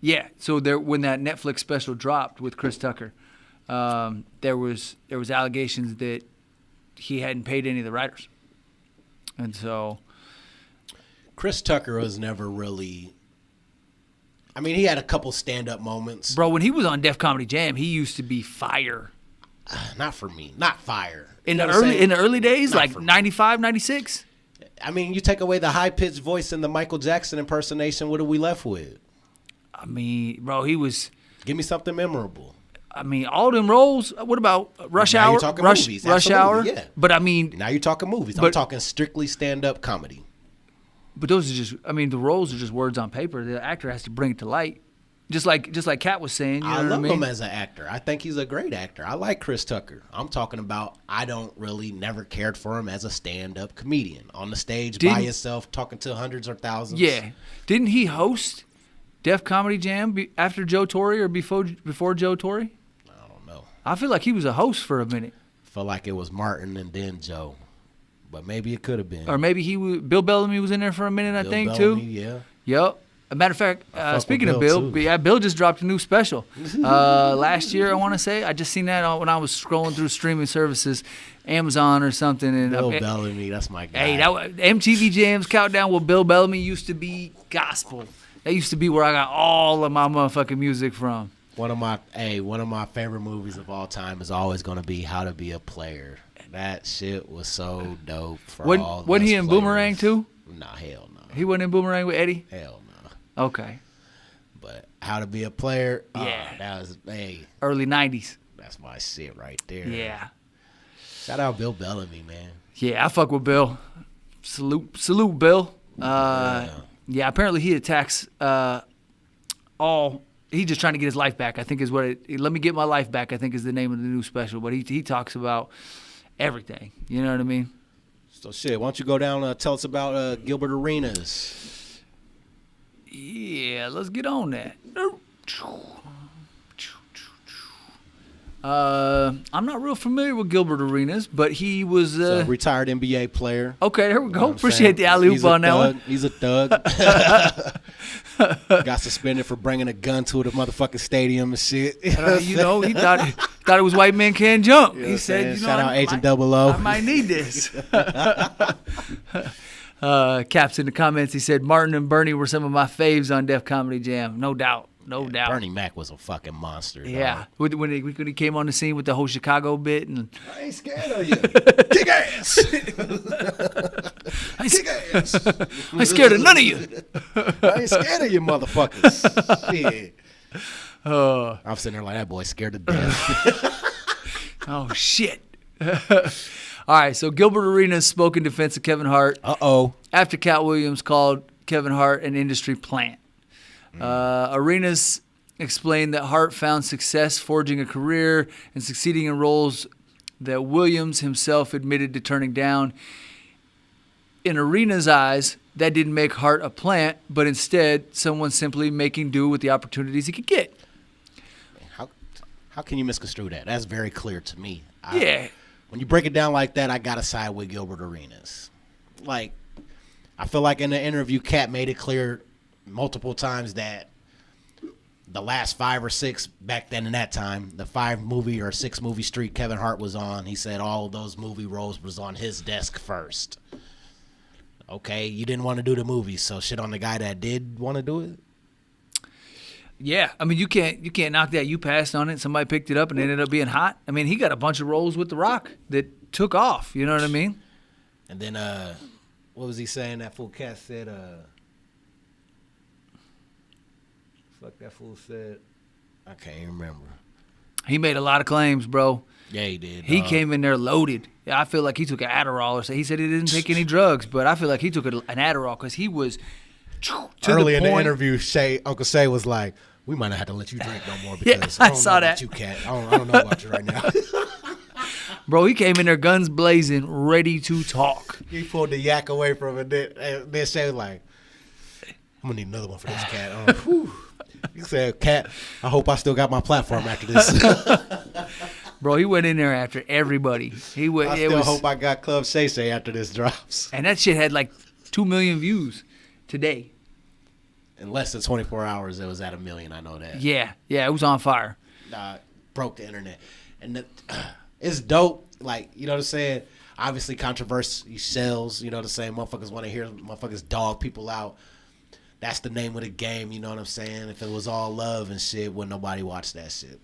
Yeah, so when that Netflix special dropped with Chris Tucker, there was allegations that he hadn't paid any of the writers. And so Chris Tucker was never really, I mean, he had a couple stand-up moments. Bro, when he was on Def Comedy Jam, he used to be fire. Not for me. Not fire. In the early days, like 95, 96? I mean, you take away the high-pitched voice and the Michael Jackson impersonation, what are we left with? I mean, bro, he was... Give me something memorable. I mean, all them roles. What about Rush Now Hour? you're talking movies. Rush Absolutely, Hour? yeah. But I mean... Now you're talking movies. I'm talking strictly stand-up comedy. But those are just... I mean, the roles are just words on paper. The actor has to bring it to light. Just like Kat was saying. You know I what love mean? him as an actor. I think he's a great actor. I like Chris Tucker. I'm talking about I don't really never cared for him as a stand-up comedian. On the stage by himself, talking to hundreds or thousands. Yeah. Didn't he host Def Comedy Jam after Joe Torre or before Joe Torre? I don't know. I feel like he was a host for a minute. Felt like it was Martin and then Joe. But maybe it could have been. Or maybe Bill Bellamy was in there for a minute, I think, Bellamy, too. Yeah. Yep. As a matter of fact, speaking of Bill, Bill just dropped a new special last year, I want to say. I just seen that when I was scrolling through streaming services, Amazon or something. And Bill Bellamy, that's my guy. Hey, MTV Jams Countdown with Bill Bellamy used to be gospel. That used to be where I got all of my motherfucking music from. One of my favorite movies of all time is always going to be How to Be a Player. That shit was so dope for all Wasn't he in players. Boomerang too? Nah, hell no. He wasn't in Boomerang with Eddie? Hell no. Okay. But How to Be a Player, yeah. That was, early 90s. That's my shit right there. Yeah. Shout out Bill Bellamy, man. Yeah, I fuck with Bill. Salute Bill. Yeah, apparently he attacks he's just trying to get his life back, I think is what Let Me Get My Life Back, I think is the name of the new special. But he talks about everything. You know what I mean? So shit, why don't you go down tell us about Gilbert Arenas. Yeah, let's get on that. I'm not real familiar with Gilbert Arenas, but he was a retired NBA player. Okay, there we go. Appreciate the alley-oop on that one. He's a thug. Got suspended for bringing a gun to the motherfucking stadium and shit. He thought it was white men can't jump. He said, shout out Agent 00. I might need this. Caps in the comments, he said Martin and Bernie were some of my faves on Def Comedy Jam. No doubt. No doubt. Bernie Mac was a fucking monster. Yeah. When he came on the scene with the whole Chicago bit. And I ain't scared of you. Kick ass. I Kick ass. ain't scared of none of you. I ain't scared of you motherfuckers. Shit. I'm sitting there like, that boy scared to death. Oh, shit. All right, so Gilbert Arenas spoke in defense of Kevin Hart. Uh-oh. After Cat Williams called Kevin Hart an industry plant. Arenas explained that Hart found success forging a career and succeeding in roles that Williams himself admitted to turning down. In Arenas' eyes, that didn't make Hart a plant, but instead someone simply making do with the opportunities he could get. How can you misconstrue that? That's very clear to me. Yeah. When you break it down like that, I got to side with Gilbert Arenas. Like, I feel like in the interview, Cat made it clear multiple times that the last 5 or 6 back then in that time, the 5 movie or 6 movie streak Kevin Hart was on, he said all of those movie roles was on his desk first. Okay, you didn't want to do the movies, so shit on the guy that did want to do it. Yeah, I mean you can't knock that. You passed on it. Somebody picked it up and it ended up being hot. I mean he got a bunch of roles with The Rock that took off. You know what I mean? And then what was he saying? That fool Cat said. Fuck that fool said. I can't even remember. He made a lot of claims, bro. Yeah, he did. He came in there loaded. I feel like he took an Adderall or so. He said he didn't take any drugs, but I feel like he took an Adderall because he was to early the in the point. interview. Uncle Shay was like, "We might not have to let you drink no more because I I don't saw know that. about you, Cat. I don't know about you right now." Bro, he came in there guns blazing, ready to talk. He pulled the yak away from it. Then Shay was like, "I'm gonna need another one for this, Cat." He said, "Cat, I hope I still got my platform after this." Bro, he went in there after everybody. He went. I still hope I got Club Shay Shay after this drops. And that shit had like 2 million views today. In less than 24 hours, it was at 1 million. I know that. Yeah, it was on fire. Broke the internet, and it's dope. Like, you know what I'm saying? Obviously, controversy sells. You know what I'm saying? Motherfuckers want to hear motherfuckers dog people out. That's the name of the game. You know what I'm saying? If it was all love and shit, wouldn't nobody watch that shit.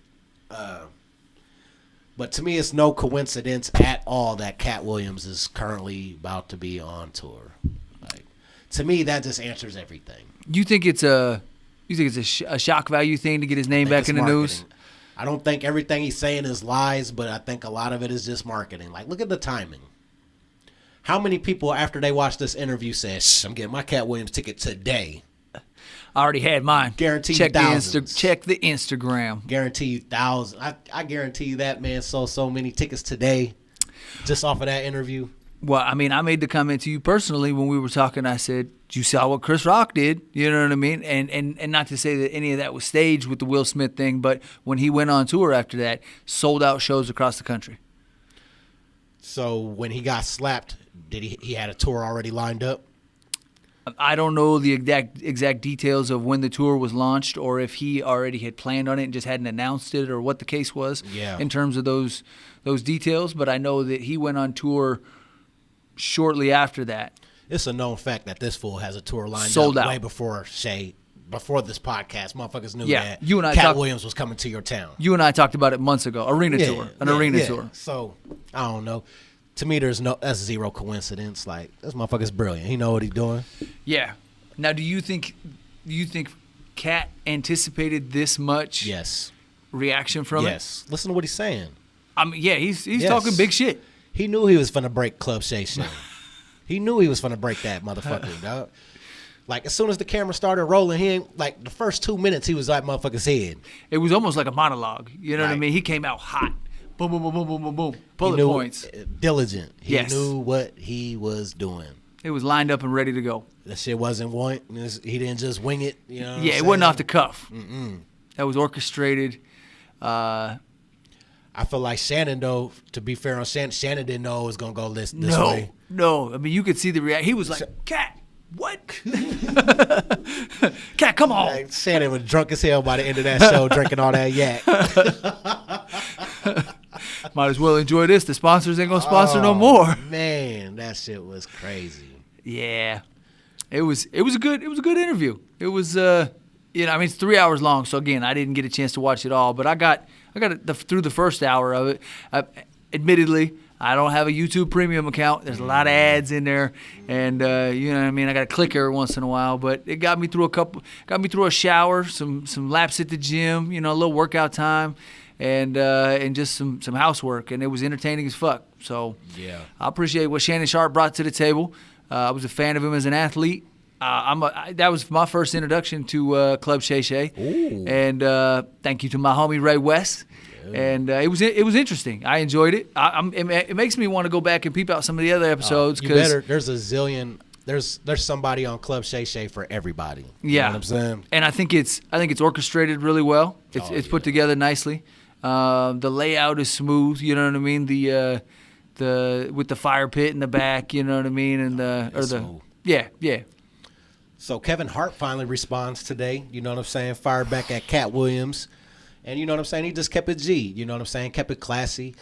But to me, it's no coincidence at all that Cat Williams is currently about to be on tour. Like, to me, that just answers everything. You think it's a shock value thing to get his name back in the news? I don't think everything he's saying is lies, but I think a lot of it is just marketing. Like, look at the timing. How many people after they watched this interview said, "I'm getting my Cat Williams ticket today"? I already had mine. Guarantee check thousands. Check the Instagram. Guarantee you thousands. I guarantee you that man sold so many tickets today just off of that interview. Well, I mean, I made the comment to you personally when we were talking. I said, you saw what Chris Rock did. You know what I mean? And not to say that any of that was staged with the Will Smith thing, but when he went on tour after that, sold out shows across the country. So when he got slapped, did he had a tour already lined up? I don't know the exact details of when the tour was launched or if he already had planned on it and just hadn't announced it or what the case was in terms of those details. But I know that he went on tour shortly after that. It's a known fact that this fool has a tour lined Sold up out. way before before this podcast. Motherfuckers knew that you and I Cat Williams was coming to your town. You and I talked about it months ago. Arena tour. So, I don't know. To me, that's zero coincidence. Like, this motherfucker's brilliant. He know what he's doing. Yeah. Now, do you think Cat anticipated this much reaction from it? Yes. Listen to what he's saying. I mean, yeah, he's talking big shit. He knew he was finna break Club Shay Shay. He knew he was finna break that motherfucker, dog. Like, as soon as the camera started rolling, he ain't, like, the first 2 minutes, he was at motherfucker's head. It was almost like a monologue. You know what I mean? He came out hot. Boom, boom, boom, boom, boom, boom, boom. Bullet points. Diligent. He knew what he was doing. It was lined up and ready to go. That shit wasn't he didn't just wing it. You know what I'm it saying? wasn't off the cuff. That was orchestrated. I feel like Shannon, though, to be fair on Shannon didn't know it was going to go this way. No. I mean, you could see the reaction. He was like, Cat, what? Cat, come on. Like, Shannon was drunk as hell by the end of that show, drinking all that yak. Might as well enjoy this. The sponsors ain't going to sponsor no more. Man, that shit was crazy. Yeah. It was a good interview. It was I mean, it's 3 hours long, so again, I didn't get a chance to watch it all, but I got through the first hour of it. Admittedly, I don't have a YouTube Premium account. There's a lot of ads in there, and you know what I mean. I got to click every once in a while, but it got me through a shower, some laps at the gym, you know, a little workout time, and just some housework, and it was entertaining as fuck. So Yeah. I appreciate what Shannon Sharp brought to the table. I was a fan of him as an athlete. That was my first introduction to Club Shay Shay, and thank you to my homie Ray West. And it was interesting. I enjoyed it. It makes me want to go back and peep out some of the other episodes. There's a zillion. There's somebody on Club Shay Shay for everybody. You know what I'm saying? And I think it's orchestrated really well. It's put together nicely. The layout is smooth. You know what I mean? The with the fire pit in the back. You know what I mean? And smooth. Yeah. So Kevin Hart finally responds today. You know what I'm saying? Fired back at Cat Williams. And you know what I'm saying? He just kept it G. You know what I'm saying? Kept it classy.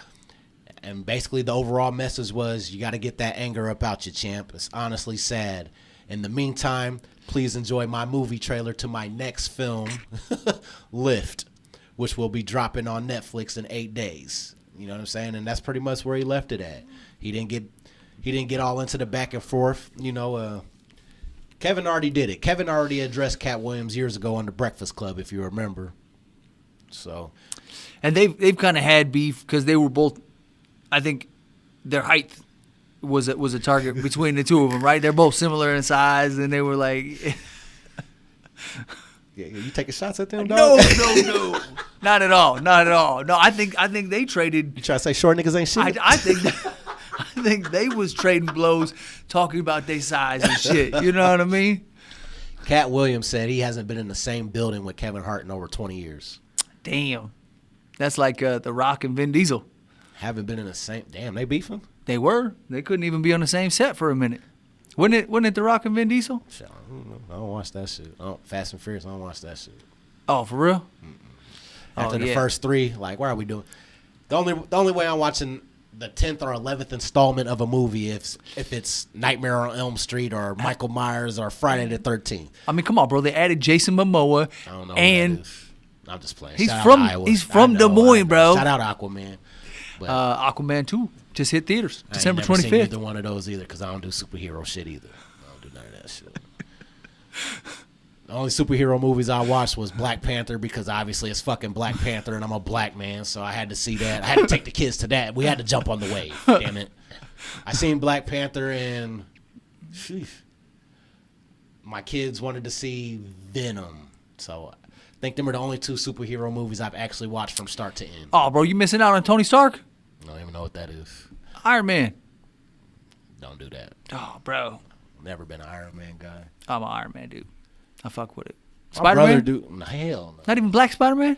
And basically the overall message was, you got to get that anger up out you, champ. It's honestly sad. In the meantime, please enjoy my movie trailer to my next film, Lift, which will be dropping on Netflix in 8 days. You know what I'm saying? And that's pretty much where he left it at. He didn't get all into the back and forth. You know, Kevin already did it. Kevin already addressed Cat Williams years ago on The Breakfast Club, if you remember. So, and they've kind of had beef because they were both. I think their height was a target between the two of them, right? They're both similar in size, and they were like, yeah, you taking shots at them, dog? No, not at all. No, I think they traded. You try to say short niggas ain't shit? I think they was trading blows, talking about their size and shit. You know what I mean? Cat Williams said he hasn't been in the same building with Kevin Hart in over 20 years. Damn. That's like The Rock and Vin Diesel. Haven't been in the same. Damn, they beefing? They were. They couldn't even be on the same set for a minute. Wasn't it The Rock and Vin Diesel? Shit, I don't watch that shit. Fast and Furious, I don't watch that shit. Oh, for real? After the first three, like, why are we doing? The only way I'm watching the 10th or 11th installment of a movie if it's Nightmare on Elm Street or Michael Myers or Friday the 13th. I mean, come on, bro. They added Jason Momoa. I don't know. And I'm just playing. He's from Des Moines, bro. Shout out Aquaman. But Aquaman 2 just hit theaters December 25th. I ain't never seen either one of those either because I don't do superhero shit either. I don't do none of that shit. The only superhero movies I watched was Black Panther because obviously it's fucking Black Panther and I'm a black man, so I had to see that. I had to take the kids to that. We had to jump on the wave. Damn it. I seen Black Panther and my kids wanted to see Venom, so I think them are the only two superhero movies I've actually watched from start to end. Oh, bro, you missing out on Tony Stark? I don't even know what that is. Iron Man. Don't do that. Oh, bro. Never been an Iron Man guy. I'm an Iron Man dude. I fuck with it. My brother Spider-Man? hell no. Not even Black Spider-Man?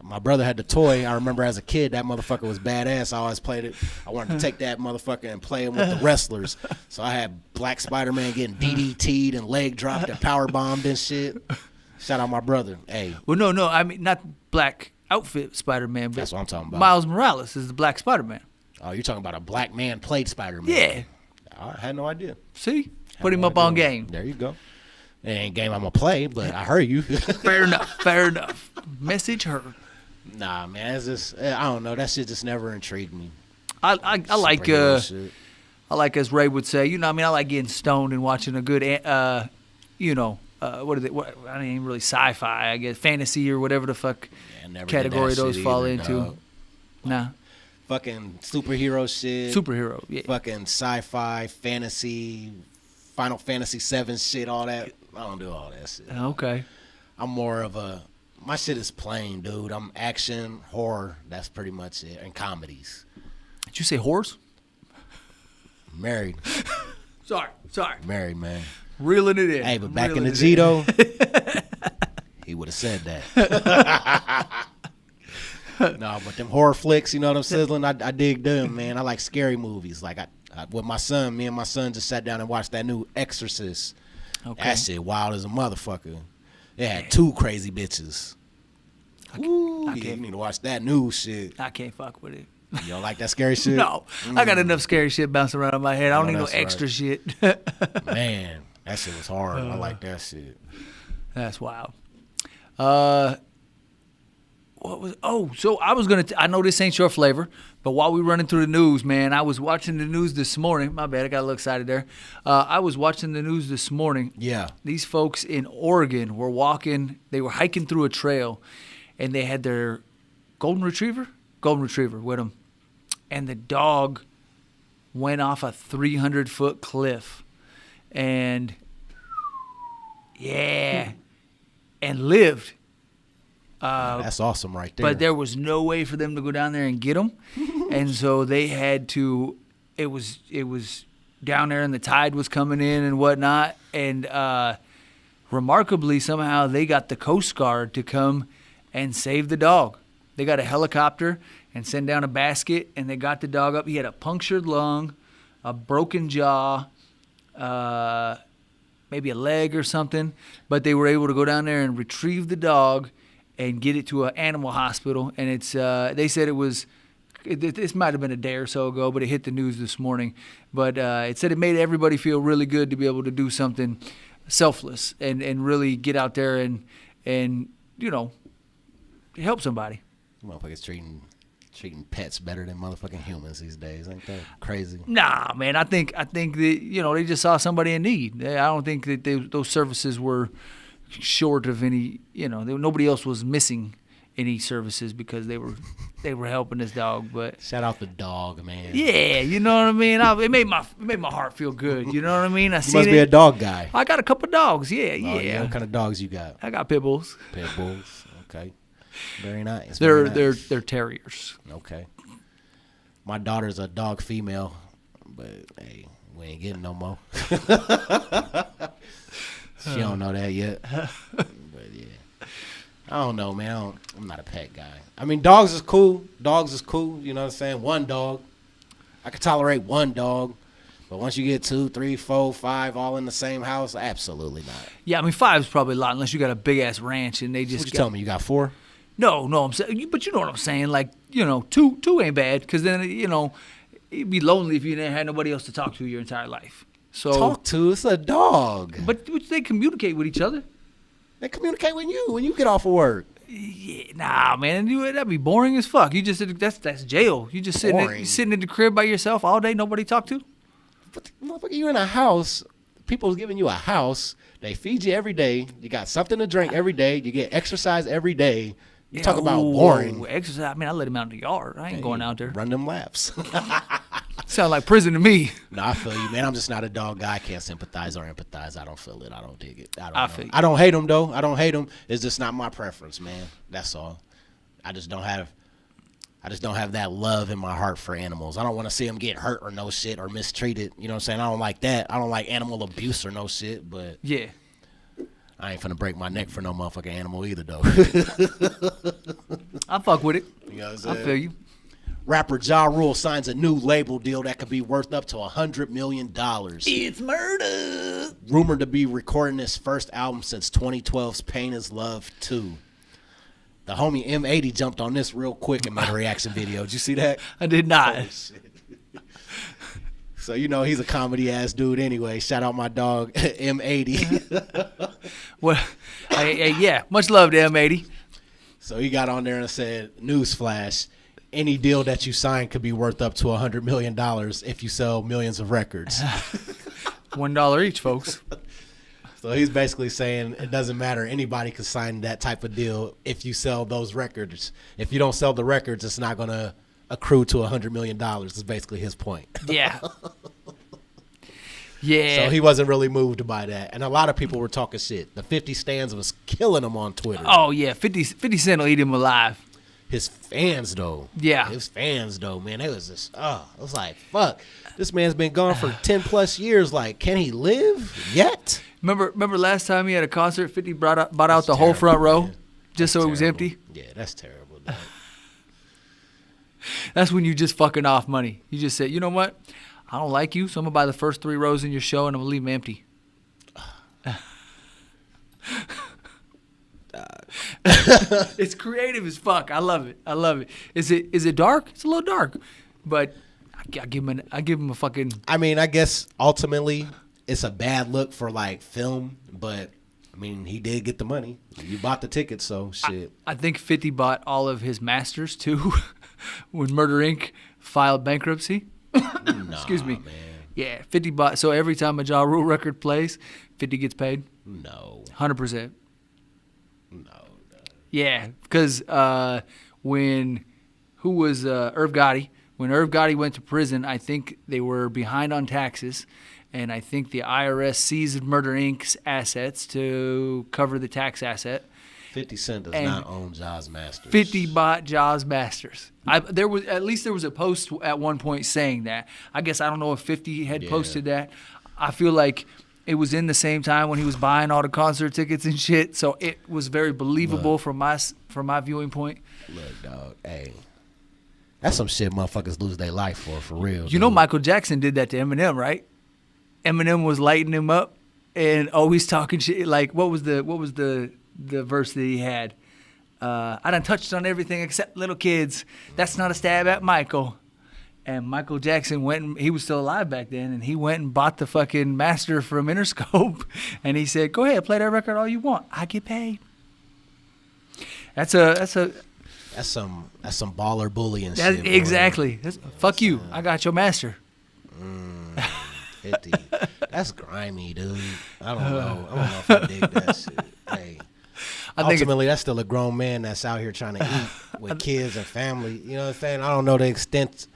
My brother had the toy. I remember as a kid, that motherfucker was badass. I always played it. I wanted to take that motherfucker and play him with the wrestlers. So I had Black Spider-Man getting DDT'd and leg dropped and power bombed and shit. Shout out my brother. Hey. Well, no. I mean, not black outfit Spider-Man, but That's what I'm talking about. Miles Morales is the Black Spider-Man. Oh, you're talking about a black man played Spider-Man. Yeah. I had no idea. See? Put him up on game. There you go. It ain't game I'm going to play, but I heard you. Fair enough. Message heard. Nah, man. It's just, I don't know. That shit just never intrigued me. I like, Superhero shit. I like, as Ray would say, you know, I mean, I like getting stoned and watching a good, you know, what is it? I ain't really sci-fi, I guess, fantasy or whatever the fuck category those fall into. No. Nah. Fucking superhero shit. Superhero, yeah. Fucking sci-fi, fantasy, Final Fantasy 7 shit, all that. I don't do all that shit. Okay. I'm more of my shit is plain, dude. I'm action, horror. That's pretty much it. And comedies. Did you say horse? Married. Sorry. Married, man. Reeling it in. Hey, but back in the G, though, he would have said that. No, but them horror flicks, you know what I'm sizzling? I dig them, man. I like scary movies. Like, with my son, me and my son just sat down and watched that new Exorcist. Okay. That shit wild as a motherfucker. It had two crazy bitches. Ooh, you need to watch that new shit. I can't fuck with it. You don't like that scary shit? No. I got enough scary shit bouncing around in my head. I don't need no extra shit. Man, that shit was hard. I like that shit. That's wild. So I was I know this ain't your flavor, but while we running through the news, man, I was watching the news this morning. My bad, I got a little excited there. I was watching the news this morning. Yeah. These folks in Oregon they were hiking through a trail, and they had their golden retriever with them, and the dog went off a 300-foot cliff, and lived. That's awesome right there. But there was no way for them to go down there and get him, and so they had to. It was down there, and the tide was coming in and whatnot, and remarkably somehow they got the Coast Guard to come and save the dog. They got a helicopter and sent down a basket, and they got the dog up. He had a punctured lung, a broken jaw, maybe a leg or something, but they were able to go down there and retrieve the dog and get it to an animal hospital. And it's they said this might have been a day or so ago, but it hit the news this morning. But it said it made everybody feel really good to be able to do something selfless and really get out there and help somebody. Motherfuckers treating pets better than motherfucking humans these days. Ain't that crazy? Nah, man. I think that they just saw somebody in need. I don't think that those services were short of any. Nobody else was missing any services because they were helping this dog. But shout out the dog, man. Yeah, you know what I mean. It made my heart feel good. You know what I mean. You must be a dog guy. I got a couple dogs. Yeah. What kind of dogs you got? I got pit bulls. Pit bulls. Okay. Very nice. They're terriers. Okay. My daughter's a dog female, but hey, we ain't getting no more. She don't know that yet. But yeah, I don't know, man. I'm not a pet guy. I mean, dogs is cool. You know what I'm saying? One dog, I could tolerate one dog. But once you get 2, 3, 4, 5 all in the same house, absolutely not. Yeah, I mean 5 is probably a lot unless you got a big ass ranch and they just. What you tell me? You got 4? No, I'm saying, but you know what I'm saying. Like 2 ain't bad because then it'd be lonely if you didn't have nobody else to talk to your entire life. So talk to, it's a dog. But they communicate with each other. They communicate with you when you get off of work. Yeah, nah, man, that'd be boring as fuck. You just that's jail. You just sitting in the crib by yourself all day, nobody talk to. But motherfucker, you in a house. People's giving you a house. They feed you every day. You got something to drink every day. You get exercise every day. You talk about boring. Exercise. I mean, I let him out in the yard. I ain't going out there. Run them laps. Sound like prison to me. No, I feel you, man. I'm just not a dog guy. I can't sympathize or empathize. I don't feel it. I don't dig it. I don't hate them, though. I don't hate them. It's just not my preference, man. That's all. I just don't have that love in my heart for animals. I don't want to see them get hurt or no shit or mistreated. You know what I'm saying? I don't like that. I don't like animal abuse or no shit, but yeah. I ain't finna break my neck for no motherfucking animal either, though. I fuck with it. You know what I'm saying? I feel you. Rapper Ja Rule signs a new label deal that could be worth up to $100 million. It's murder. Rumored to be recording his first album since 2012's Pain is Love 2. The homie M80 jumped on this real quick and made a reaction video. Did you see that? I did not. Oh, shit. So, he's a comedy-ass dude anyway. Shout out my dog, M80. Well, yeah, much love to M80. So he got on there and said, newsflash, any deal that you sign could be worth up to $100 million if you sell millions of records. $1 each, folks. So he's basically saying it doesn't matter. Anybody can sign that type of deal if you sell those records. If you don't sell the records, it's not going to accrue to $100 million. Is basically his point. Yeah. Yeah. So he wasn't really moved by that. And a lot of people were talking shit. The 50 Stands was killing him on Twitter. Oh, yeah. 50 Cent will eat him alive. His fans, though. Yeah. His fans, though, man. It was just, it was like, fuck. This man's been gone for 10 plus years. Like, can he live yet? Remember last time he had a concert, 50 bought out the whole front row, man. Just so it was empty? Yeah, that's terrible, dog. That's when you just fucking off money. You just say, you know what? I don't like you, so I'm going to buy the first 3 rows in your show and I'm going to leave them empty. It's creative as fuck. I love it. Is it dark? It's a little dark, but I give him a fucking. I mean, I guess ultimately it's a bad look for like film, but I mean, he did get the money. You bought the ticket, so shit. I think 50 bought all of his masters too when Murder Inc. filed bankruptcy. Excuse me. Man. Yeah, 50 bought. So every time a Ja Rule record plays, 50 gets paid. No. 100%. No. Yeah, because when Irv Gotti? When Irv Gotti went to prison, I think they were behind on taxes, and I think the IRS seized Murder Inc.'s assets to cover the tax asset. 50 Cent does not own Ja's Masters. 50 bought Ja's Masters. There was a post at one point saying that. I guess I don't know if 50 had posted that. I feel like it was in the same time when he was buying all the concert tickets and shit, so it was very believable from my viewing point. Look, dog, hey. That's some shit motherfuckers lose their life for real. You know Michael Jackson did that to Eminem, right? Eminem was lighting him up and always talking shit. Like, what was the verse that he had? I done touched on everything except little kids. That's not a stab at Michael. And Michael Jackson he was still alive back then, and he went and bought the fucking master from Interscope, and he said, "Go ahead, play that record all you want. I get paid." That's some baller bullying shit. Boy. Exactly. Fuck you. I got your master. 50. That's grimy, dude. I don't know if I dig that shit. Hey. Ultimately, that's still a grown man that's out here trying to eat with kids and family. You know what I'm saying? I don't know the extent.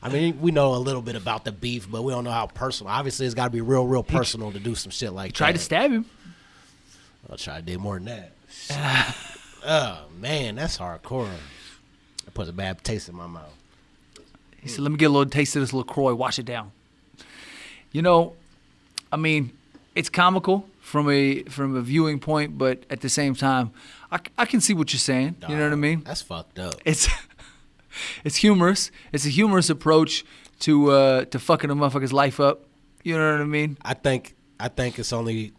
I mean, we know a little bit about the beef, but we don't know how personal. Obviously, it's got to be real personal to do some shit like that. Tried to stab him. I'll try to do more than that. Oh, man, that's hardcore. It puts a bad taste in my mouth. He said, let me get a little taste of this LaCroix. Wash it down. You know, I mean, it's comical from a viewing point, but at the same time, I can see what you're saying. You know what I mean? That's fucked up. It's humorous. It's a humorous approach to fucking a motherfucker's life up. You know what I mean? I think it's only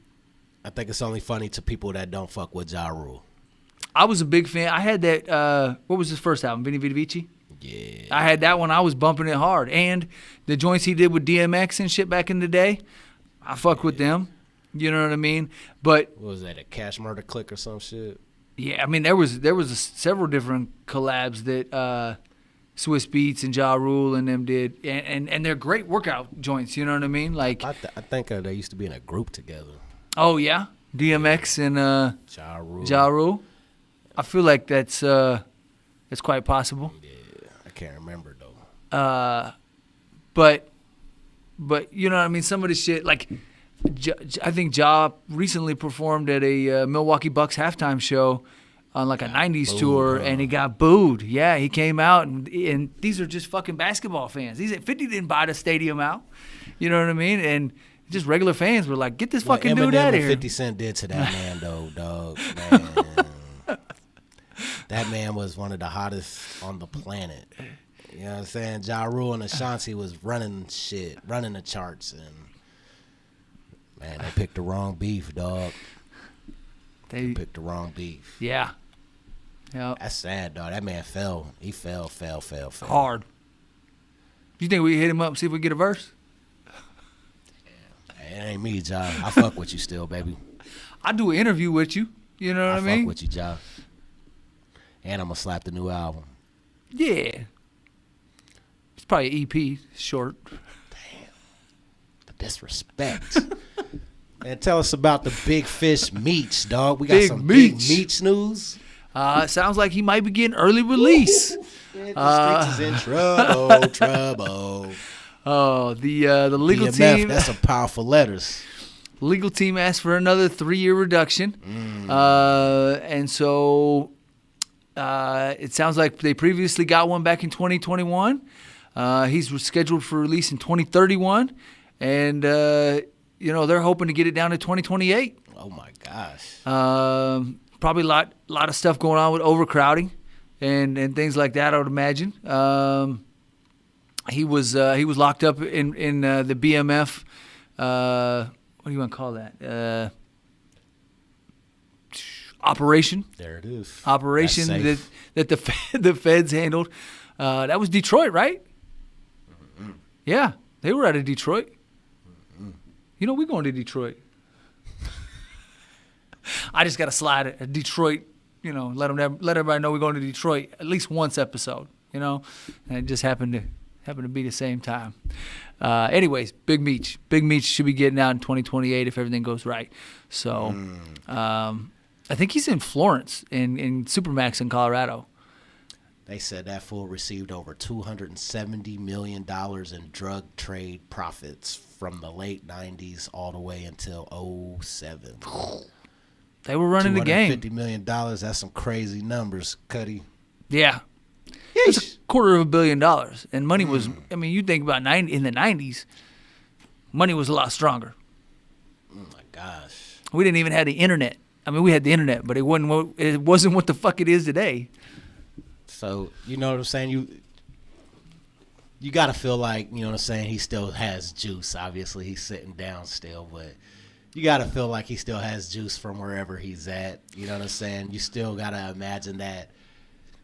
funny to people that don't fuck with Ja Rule. I was a big fan. I had that. What was his first album? Vini Vidi Vici. Yeah. I had that one. I was bumping it hard, and the joints he did with DMX and shit back in the day, I fuck with them. You know what I mean? But what was that? A Cash Murder Click or some shit? Yeah, I mean there was several different collabs that Swiss Beats and Ja Rule and them did, and they're great workout joints. You know what I mean? Like I think they used to be in a group together. Oh yeah, DMX and Ja Rule. I feel like that's quite possible. Yeah, I can't remember though. But you know what I mean? Some of the shit like. I think Ja recently performed at a Milwaukee Bucks halftime show on like a 90s tour, and he got booed. Yeah, he came out, and these are just fucking basketball fans. 50 didn't buy the stadium out. You know what I mean? And just regular fans were like, get this fucking dude out of here. 50 Cent did to that man, though, dog. Man. That man was one of the hottest on the planet. You know what I'm saying? Ja Rule and Ashanti was running the charts, and man, they picked the wrong beef, dog. They picked the wrong beef. Yeah. Yep. That's sad, dog. That man fell. He fell. Hard. You think we hit him up and see if we get a verse? Yeah. It ain't me, Ja. I fuck with you still, baby. I do an interview with you. You know what I mean? I fuck with you, Ja. And I'm going to slap the new album. Yeah. It's probably an EP, short. Disrespect. And tell us about the Big Fish meats, dog. We got some big meats news. Sounds like he might be getting early release. The Sticks is in trouble. Oh, the legal BMF, team. That's some powerful letters. Legal team asked for another 3-year reduction, and so it sounds like they previously got one back in 2021. He's scheduled for release in 2031. And, they're hoping to get it down to 2028. Oh, my gosh. Probably a lot of stuff going on with overcrowding and things like that, I would imagine. He was locked up in the BMF, what do you want to call that? Operation. There it is. Operation that the feds handled. That was Detroit, right? Mm-hmm. Yeah, they were out of Detroit. You know, we're going to Detroit. I just got to slide it. Detroit, let everybody know we're going to Detroit at least once episode, and it just happened to be the same time. Anyways, Big Meech should be getting out in 2028 if everything goes right. So, I think he's in Florence in Supermax in Colorado. They said that fool received over $270 million in drug trade profits from the late 90s all the way until 2007. They were running the game. $250 million, that's some crazy numbers, Cuddy. Yeah. It's $250 million. And money was, you think about in the 90s, money was a lot stronger. Oh, my gosh. We didn't even have the internet. We had the internet, but it wasn't what the fuck it is today. So, you know what I'm saying? You got to feel like, you know what I'm saying, he still has juice. Obviously, he's sitting down still, but you got to feel like he still has juice from wherever he's at. You know what I'm saying? You still got to imagine that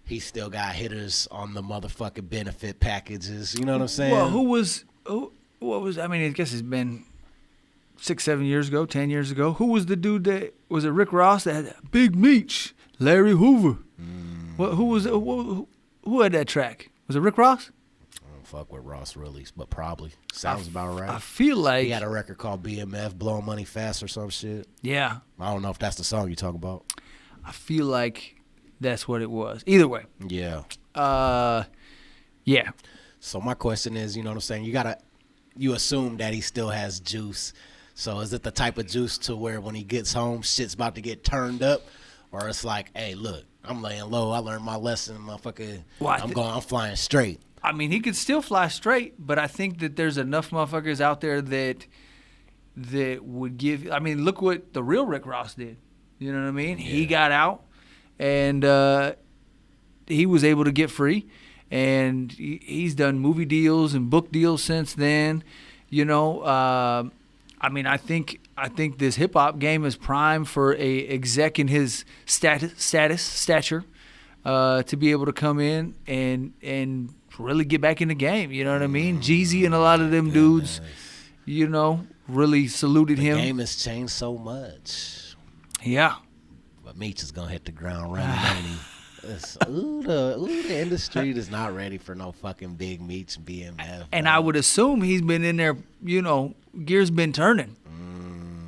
he still got hitters on the motherfucking benefit packages. You know what I'm saying? Well, I guess it's been 6-7 years ago, 10 years ago. Who was the dude that, was it Rick Ross that had Big Meech, Larry Hoover? Who had that track? Was it Rick Ross? I don't fuck with Ross really, but probably. Sounds about right. I feel like he had a record called BMF, Blowing Money Fast or some shit. Yeah. I don't know if that's the song you talk about. I feel like that's what it was. Either way. Yeah. Yeah. So my question is, you know what I'm saying? You assume that he still has juice. So is it the type of juice to where when he gets home, shit's about to get turned up? Or it's like, hey, look, I'm laying low. I learned my lesson, motherfucker. I'm flying straight. He could still fly straight, but I think that there's enough motherfuckers out there that would give. Look what the real Rick Ross did. You know what I mean? Yeah. He got out, and he was able to get free, and he's done movie deals and book deals since then. I think this hip hop game is prime for a exec in his stature to be able to come in and really get back in the game. You know what I mean? Jeezy and a lot of them dudes, really saluted him. The game has changed so much. Yeah. But Meech is gonna hit the ground running. The industry is not ready for no fucking Big Meech and BMF. And I would assume he's been in there, gears been turning.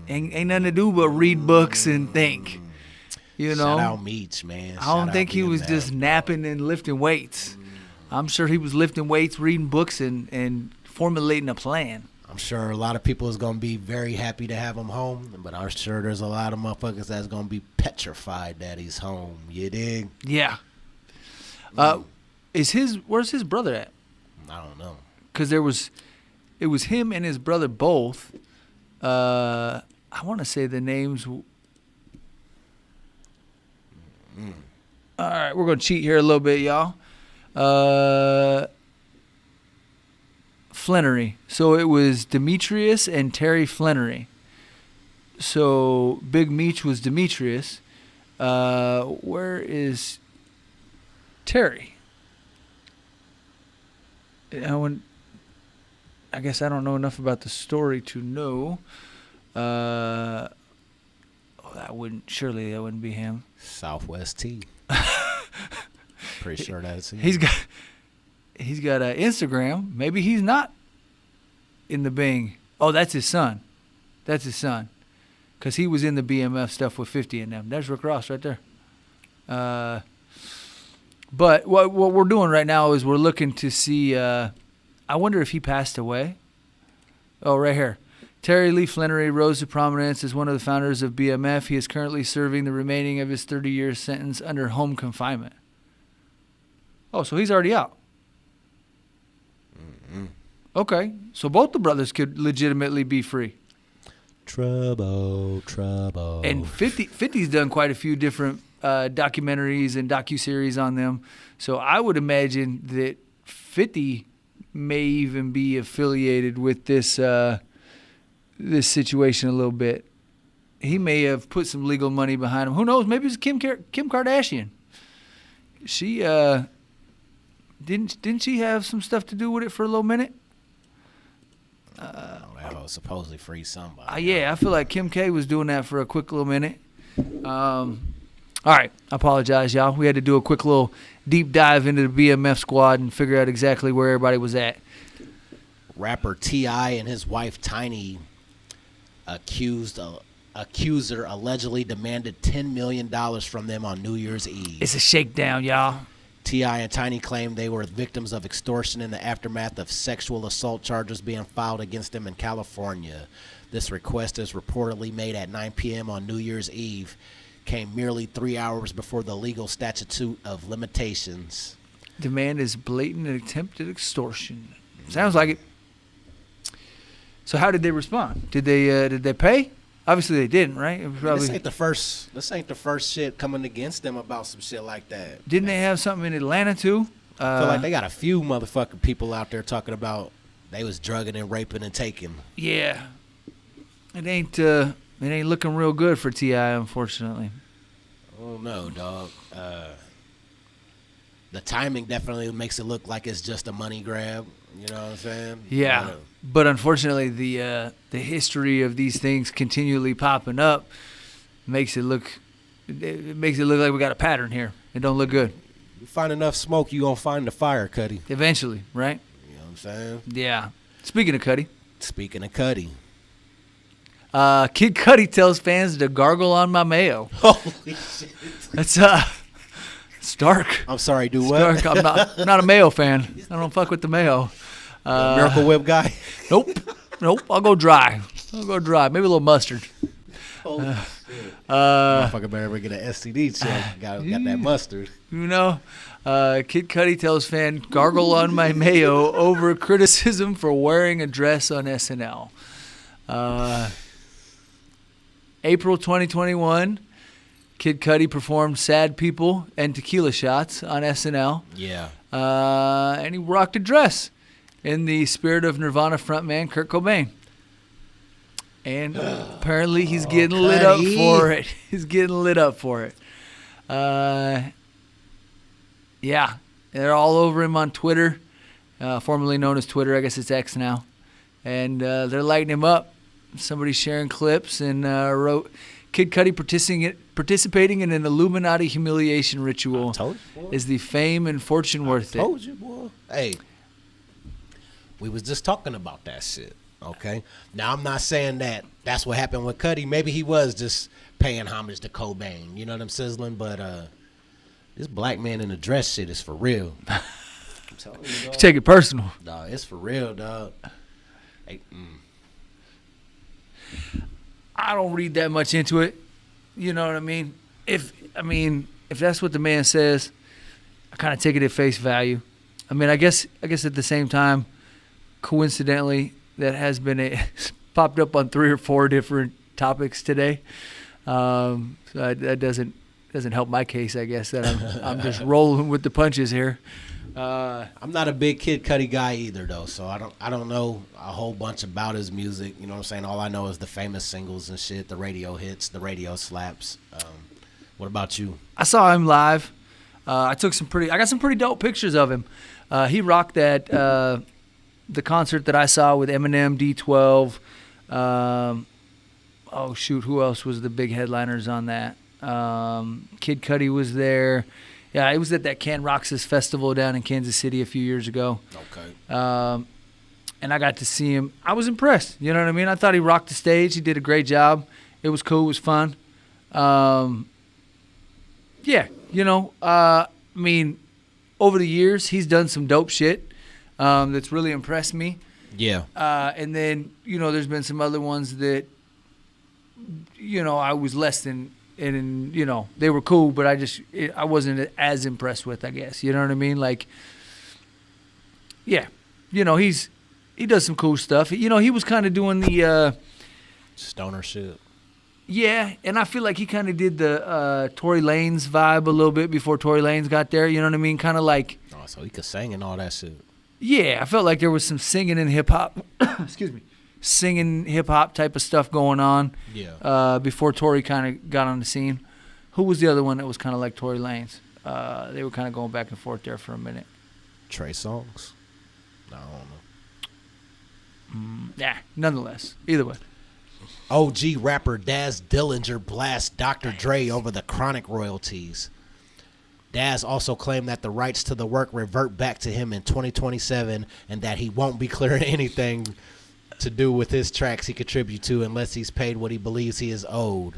Ain't nothing to do but read books and think. Shout out Meech, man. I don't think he was just napping and lifting weights. I'm sure he was lifting weights, reading books, and formulating a plan. I'm sure a lot of people is going to be very happy to have him home, but I'm sure there's a lot of motherfuckers that's going to be petrified that he's home. You dig? Yeah. Where's his brother at? I don't know. Because it was him and his brother both. I want to say the names. All right, we're going to cheat here a little bit, y'all. Flannery. So it was Demetrius and Terry Flannery. So Big Meech was Demetrius. Where is Terry? I guess I don't know enough about the story to know. That wouldn't be him. Southwest T. Pretty sure that's him. He's got an Instagram. Maybe he's not in the Bing. Oh, that's his son. Because he was in the BMF stuff with 50 and them. There's Rick Ross right there. But what we're doing right now is we're looking to see. I wonder if he passed away. Oh, right here. Terry Lee Flannery rose to prominence as one of the founders of BMF. He is currently serving the remaining of his 30-year sentence under home confinement. Oh, so he's already out. Mm-hmm. Okay, so both the brothers could legitimately be free. Trouble. And 50's done quite a few different documentaries and docuseries on them. So I would imagine that 50 may even be affiliated with this situation a little bit. He may have put some legal money behind him. Who knows? Maybe it's Kim Kardashian. She didn't she have some stuff to do with it for a little minute? That was supposedly free somebody. Yeah, I feel like Kim K was doing that for a quick little minute. All right, I apologize, y'all. We had to do a quick little deep dive into the BMF squad and figure out exactly where everybody was at. Rapper T.I. and his wife Tiny accuser allegedly demanded $10 million from them on New Year's Eve. It's a shakedown, y'all. T.I. and Tiny claimed they were victims of extortion in the aftermath of sexual assault charges being filed against them in California. This request is reportedly made at 9 p.m. on New Year's Eve, came merely 3 hours before the legal statute of limitations. Demand is blatant and attempted extortion. Sounds like it. So how did they respond? Did they pay? Obviously they didn't, right? It was probably, This ain't the first shit coming against them about some shit like that. didn't they have something in Atlanta too? I feel like they got a few motherfucking people out there talking about they was drugging and raping and taking. Yeah. It ain't looking real good for T.I., unfortunately. Oh no, dog. The timing definitely makes it look like it's just a money grab. You know what I'm saying? Yeah, but unfortunately, the history of these things continually popping up makes it look like we got a pattern here. It don't look good. You find enough smoke, you gonna find the fire, Cuddy. Eventually, right? You know what I'm saying? Yeah. Speaking of Cuddy, Speaking of Cuddy, Kid Cudi tells fans to gargle on my mayo. holy shit! That's it's dark. I'm sorry, do It's what? dark. I'm not a mayo fan. I don't fuck with the mayo. Miracle Whip guy. Nope. I'll go dry. Maybe a little mustard. Holy shit! Motherfucker better get an STD check. Got that mustard. You know, Kid Cudi tells fan gargle on my mayo over criticism for wearing a dress on SNL. April 2021, Kid Cudi performed Sad People and Tequila Shots on SNL. Yeah. And he rocked a dress in the spirit of Nirvana frontman Kurt Cobain. And apparently he's getting lit up for it. He's getting lit up for it. Yeah, they're all over him on Twitter, formerly known as Twitter. I guess it's X now. And they're lighting him up. Somebody's sharing clips and wrote, Kid Cudi participating in an Illuminati humiliation ritual. Is the fame and fortune worth it? Told you, boy. Hey, we was just talking about that shit. Okay. Now I'm not saying that that's what happened with Cudi. Maybe he was just paying homage to Cobain. You know what I'm sizzling? But this black man in a dress shit is for real. I'm telling you, dog. Take it personal. Dog, it's for real, dog. Hey, I don't read that much into it. You know what I mean? If that's what the man says, I kind of take it at face value. I mean, I guess at the same time, coincidentally, that has been popped up on 3 or 4 different topics today. So that doesn't help my case. I guess that I'm just rolling with the punches here. I'm not a big Kid Cudi guy either, though, so I don't know a whole bunch about his music. You know what I'm saying? All I know is the famous singles and shit, the radio hits, the radio slaps. What about you? I saw him live. I got some pretty dope pictures of him. He rocked that the concert that I saw with Eminem, D12. Who else was the big headliners on that? Kid Cudi was there. Yeah, it was at that Can Roxas festival down in Kansas City a few years ago. Okay. And I got to see him. I was impressed. You know what I mean? I thought he rocked the stage. He did a great job. It was cool. It was fun. Yeah, over the years, he's done some dope shit that's really impressed me. Yeah. And then, there's been some other ones that, I was less than, and they were cool, but I wasn't as impressed with, I guess. You know what I mean? Like, yeah, he does some cool stuff. He was kind of doing the stoner shit. Yeah, and I feel like he kind of did the Tory Lanez vibe a little bit before Tory Lanez got there. You know what I mean? Kind of like. Oh, so he could sing and all that shit. Yeah, I felt like there was some singing and hip hop. Excuse me. Singing hip hop type of stuff going on. Yeah. Before Tory kind of got on the scene. Who was the other one that was kind of like Tory Lanez? They were kind of going back and forth there for a minute. Trey Songz? No, I don't know. Yeah, nonetheless. Either way. OG rapper Daz Dillinger blasts Dr. Dre over the Chronic royalties. Daz also claimed that the rights to the work revert back to him in 2027 and that he won't be clearing anything to do with his tracks he contribute to unless he's paid what he believes he is owed.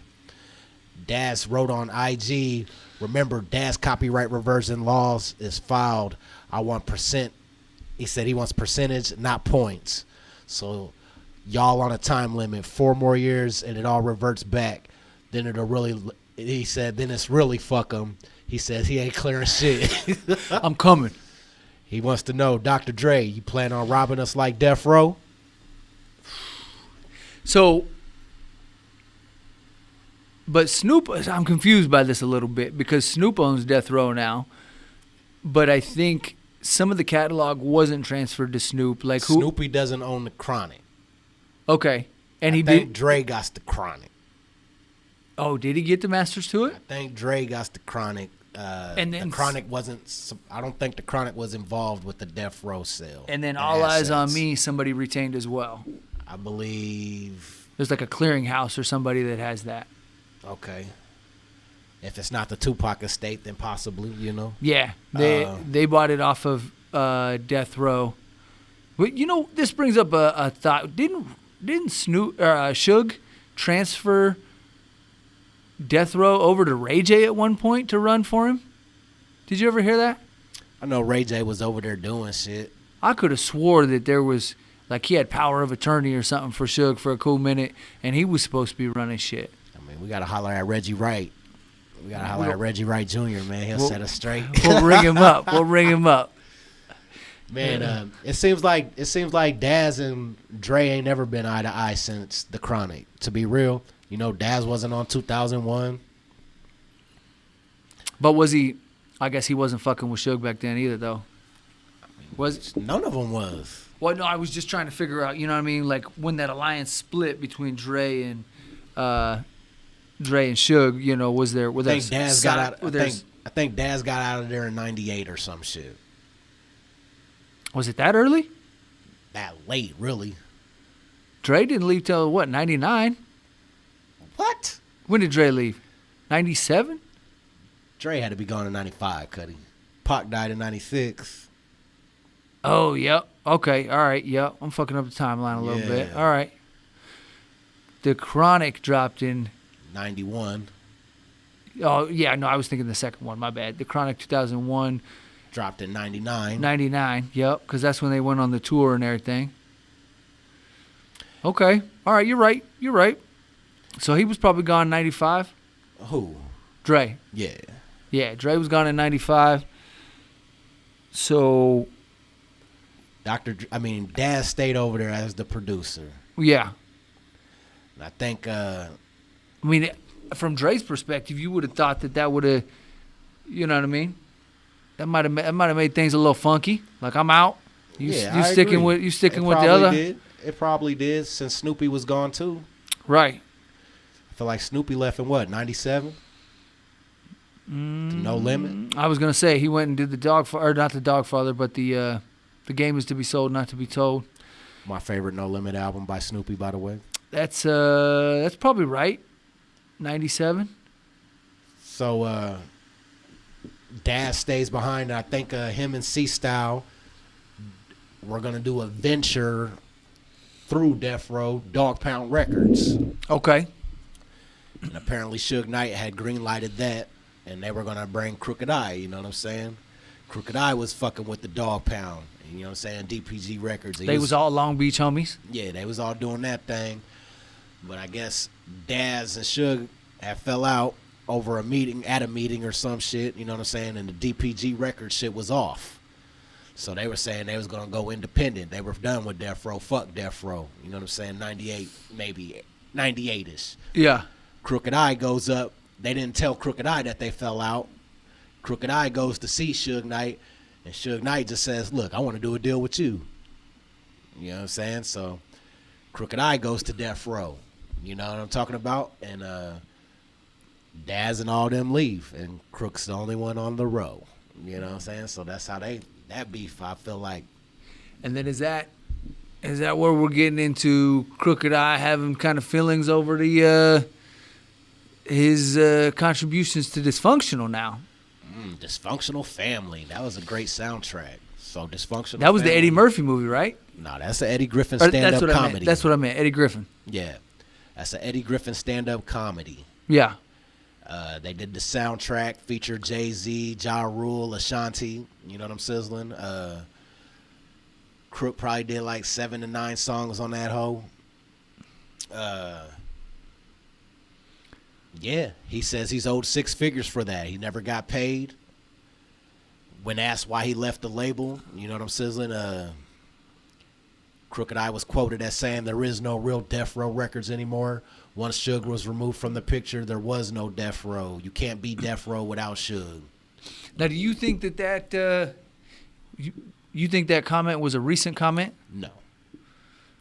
Daz wrote on IG, remember Daz copyright reversion laws is filed. I want percent. He said he wants percentage, not points. So y'all on a time limit, 4 more years and it all reverts back. Then it'll really, he said, then it's really fuck him. He says he ain't clearing shit. I'm coming. He wants to know, Dr. Dre, you plan on robbing us like Death Row? So, but Snoop, I'm confused by this a little bit because Snoop owns Death Row now, but I think some of the catalog wasn't transferred to Snoop. Like who? Snoopy doesn't own the Chronic. Okay, and I he think did. Dre got the Chronic. Oh, did he get the masters to it? I think Dre got the Chronic. And then the Chronic wasn't. I don't think the Chronic was involved with the Death Row sale. And then All Eyes on Me, somebody retained as well. I believe. There's like a clearinghouse or somebody that has that. Okay. If it's not the Tupac estate, then possibly, you know. Yeah, they bought it off of Death Row. But you know, this brings up a thought. Didn't Snoop Suge transfer Death Row over to Ray J at one point to run for him? Did you ever hear that? I know Ray J was over there doing shit. I could have swore that there was, like, he had power of attorney or something for Suge for a cool minute, and he was supposed to be running shit. I mean, we got to holler at Reggie Wright. We got to holler at Reggie Wright Jr., man. He'll set us straight. We'll ring him up. We'll ring him up. Man, it seems like Daz and Dre ain't never been eye to eye since the Chronic. To be real, you know, Daz wasn't on 2001. But was he? I guess he wasn't fucking with Suge back then either, though. Was none of them was. Well, no, I was just trying to figure out. You know what I mean? Like when that alliance split between Dre and Suge. You know, was there? I think Daz got out. I think Daz got out of there in '98 or some shit. Was it that early? That late, really. Dre didn't leave till what, 99? What? When did Dre leave? 97? Dre had to be gone in 95, Cuddy. Pac died in 96. Oh, yep. Okay, all right, yep. I'm fucking up the timeline a little bit. All right. The Chronic dropped in 91. Oh, yeah, no, I was thinking the second one. My bad. The Chronic 2001. Dropped in 99. 99, yep, because that's when they went on the tour and everything. Okay. All right, you're right. You're right. So he was probably gone in 95? Who? Dre. Yeah. Yeah, Dre was gone in 95. So. Daz stayed over there as the producer. Yeah. And I think. From Dre's perspective, you would have thought that would have, you know what I mean? That might have made things a little funky. Like, I'm out. You sticking with the other? It probably did since Snoopy was gone too. Right. I feel like Snoopy left in what, 97? No Limit. I was gonna say he went and did the not the Dogfather, but the Game Is to Be Sold, Not to Be Told. My favorite No Limit album by Snoopy, by the way. That's probably right. 97. So Daz stays behind. And I think him and C-Style were gonna do a venture through Death Row, Dog Pound Records. Okay. And apparently Suge Knight had green lighted that, and they were gonna bring Crooked Eye. You know what I'm saying? Crooked Eye was fucking with the Dog Pound. You know what I'm saying? DPG Records. They was all Long Beach homies. Yeah, they was all doing that thing. But I guess Daz and Suge had fell out over a meeting or some shit. You know what I'm saying? And the DPG Records shit was off. So they were saying they was gonna go independent. They were done with Death Row. Fuck Death Row. You know what I'm saying? 98, maybe 98ish. Yeah. Crooked Eye goes up. They didn't tell Crooked Eye that they fell out. Crooked Eye goes to see Suge Knight, and Suge Knight just says, "Look, I want to do a deal with you." You know what I'm saying? So Crooked Eye goes to Death Row. You know what I'm talking about? And Daz and all them leave, and Crook's the only one on the row. You know what I'm saying? So that's how that beef, I feel like. And then is that Is that where we're getting into Crooked Eye having kind of feelings over the his contributions to Dysfunctional now? Dysfunctional Family. That was a great soundtrack. So Dysfunctional. That was Family. the Eddie Murphy movie, right? No, that's an Eddie Griffin stand-up comedy. That's what I meant. Eddie Griffin. Yeah, that's an Eddie Griffin stand-up comedy. Yeah. They did the soundtrack, featured Jay-Z, Ja Rule, Ashanti. You know what I'm sizzling? Crook probably did like 7 to 9 songs on that hoe. Yeah, he says he's owed 6 figures for that. He never got paid. When asked why he left the label, you know what I'm sizzling? Crooked Eye was quoted as saying, "There is no real Death Row Records anymore. Once Suge was removed from the picture, there was no Death Row. You can't be Death Row without Suge." Now, do you think that you think that comment was a recent comment? No.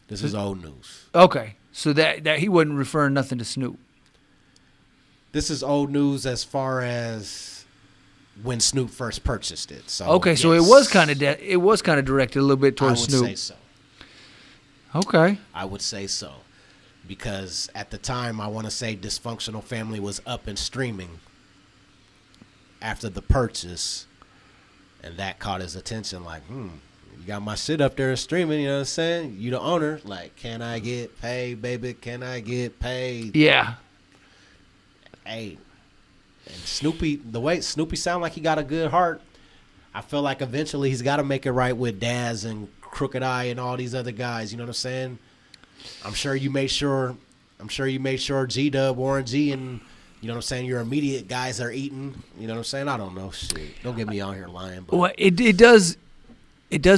This is old news. Okay, so that he wasn't referring nothing to Snoop. This is old news as far as when Snoop first purchased it. So okay, so yes. it was kind of directed a little bit towards Snoop. I would say so. Okay. I would say so. Because at the time, I want to say Dysfunctional Family was up and streaming after the purchase. And that caught his attention. Like, you got my shit up there streaming, you know what I'm saying? You the owner. Like, can I get paid, baby? Can I get paid? Yeah. Hey. And Snoopy, the way Snoopy sound like he got a good heart, I feel like eventually he's got to make it right with Daz and Crooked Eye and all these other guys. You know what I'm saying? I'm sure you made sure G-Dub, Warren G, and you know what I'm saying, your immediate guys are eating. You know what I'm saying? I don't know. Shit. Don't get me out here lying. But. Well, it does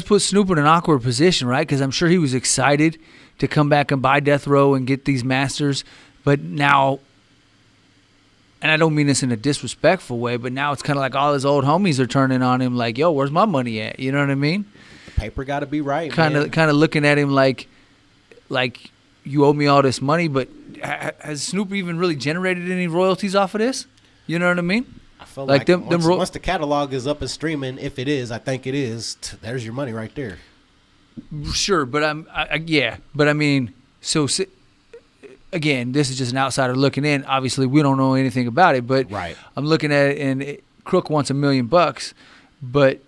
put Snoop in an awkward position, right? Because I'm sure he was excited to come back and buy Death Row and get these masters. But now, and I don't mean this in a disrespectful way, but now it's kind of like all his old homies are turning on him like, yo, where's my money at? You know what I mean? The paper got to be right, kind of looking at him like you owe me all this money, but has Snoop even really generated any royalties off of this? You know what I mean? I feel like once the catalog is up and streaming, if it is, I think it is, there's your money right there. Sure, but again, this is just an outsider looking in. Obviously, we don't know anything about it, but right. I'm looking at it, and Crook wants $1 million, but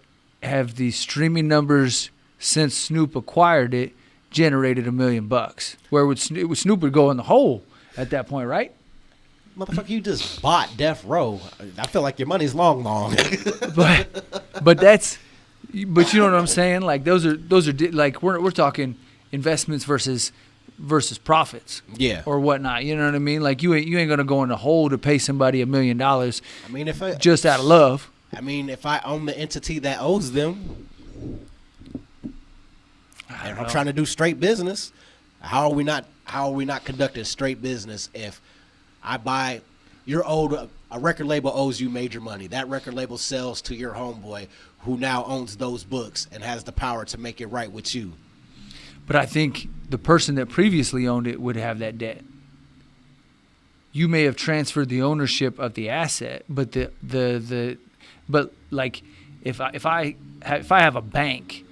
have the streaming numbers since Snoop acquired it generated $1 million? Where Snoop would go in the hole at that point, right? Motherfucker, you just bought Death Row. I feel like your money's long. but that's, but you know what I'm saying? Like those are like we're talking investments versus profits, yeah, or whatnot. You know what I mean? Like you ain't gonna go in the hole to pay somebody $1 million. I mean, just out of love. I mean, if I own the entity that owes them, and I'm trying to do straight business, how are we not conducting straight business if I buy your old a record label owes you major money. That record label sells to your homeboy who now owns those books and has the power to make it right with you. But I think the person that previously owned it would have that debt. You may have transferred the ownership of the asset, but but like if I have a bank,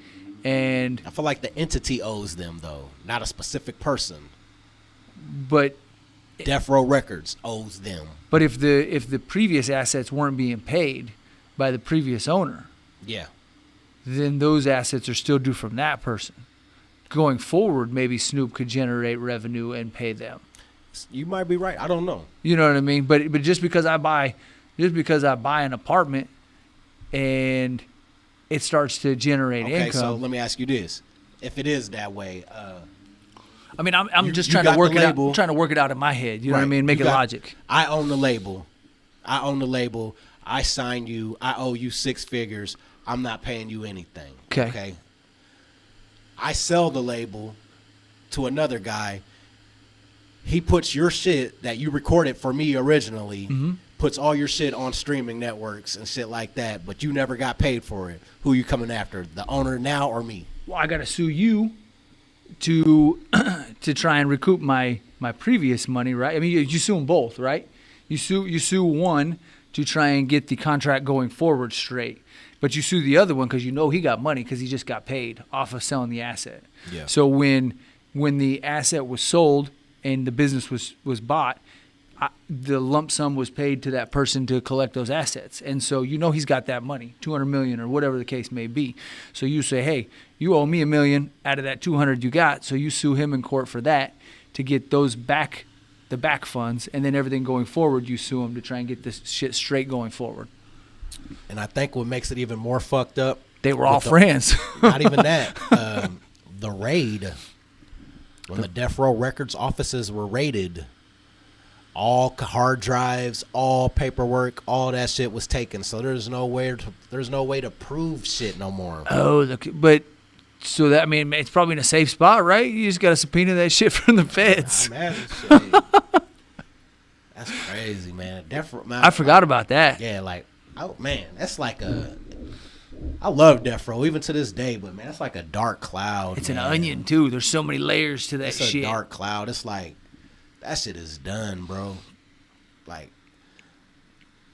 and I feel like the entity owes them though, not a specific person. But Death Row Records owes them. But if the previous assets weren't being paid by the previous owner, yeah, then those assets are still due from that person. Going forward, maybe Snoop could generate revenue and pay them. You might be right. I don't know. You know what I mean? But just because I buy an apartment and it starts to generate income. Okay, so let me ask you this: if it is that way, I mean, I'm just trying to work it out. I'm trying to work it out in my head. You know what I mean? Make it logic. I own the label. I sign you. I owe you 6 figures. I'm not paying you anything. Okay. I sell the label to another guy. He puts your shit that you recorded for me originally, puts all your shit on streaming networks and shit like that, but you never got paid for it. Who you coming after? The owner now or me? Well, I got to sue you to try and recoup my previous money, right? I mean, you sue them both, right? You sue one to try and get the contract going forward straight. But you sue the other one because you know he got money because he just got paid off of selling the asset. Yeah. So when the asset was sold and the business was bought, the lump sum was paid to that person to collect those assets. And so you know he's got that money, $200 million or whatever the case may be. So you say, hey, you owe me $1 million out of that $200 you got. So you sue him in court for that to get those back, the back funds, and then everything going forward, you sue him to try and get this shit straight going forward. And I think what makes it even more fucked up, they were all friends. Not even that. The raid, when the Death Row Records offices were raided, all hard drives, all paperwork, all that shit was taken. So there's no way to prove shit no more. Oh, look, but so that, I mean, it's probably in a safe spot, right? You just got to subpoena that shit from the feds. I imagine shit. That's crazy, man. Death Row, man. I forgot about that. Yeah, like, oh man, that's like I love Death Row even to this day, but man, it's like a dark cloud. It's man. an onion too. There's so many layers to that It's shit. a dark cloud. It's like that shit is done, bro. Like,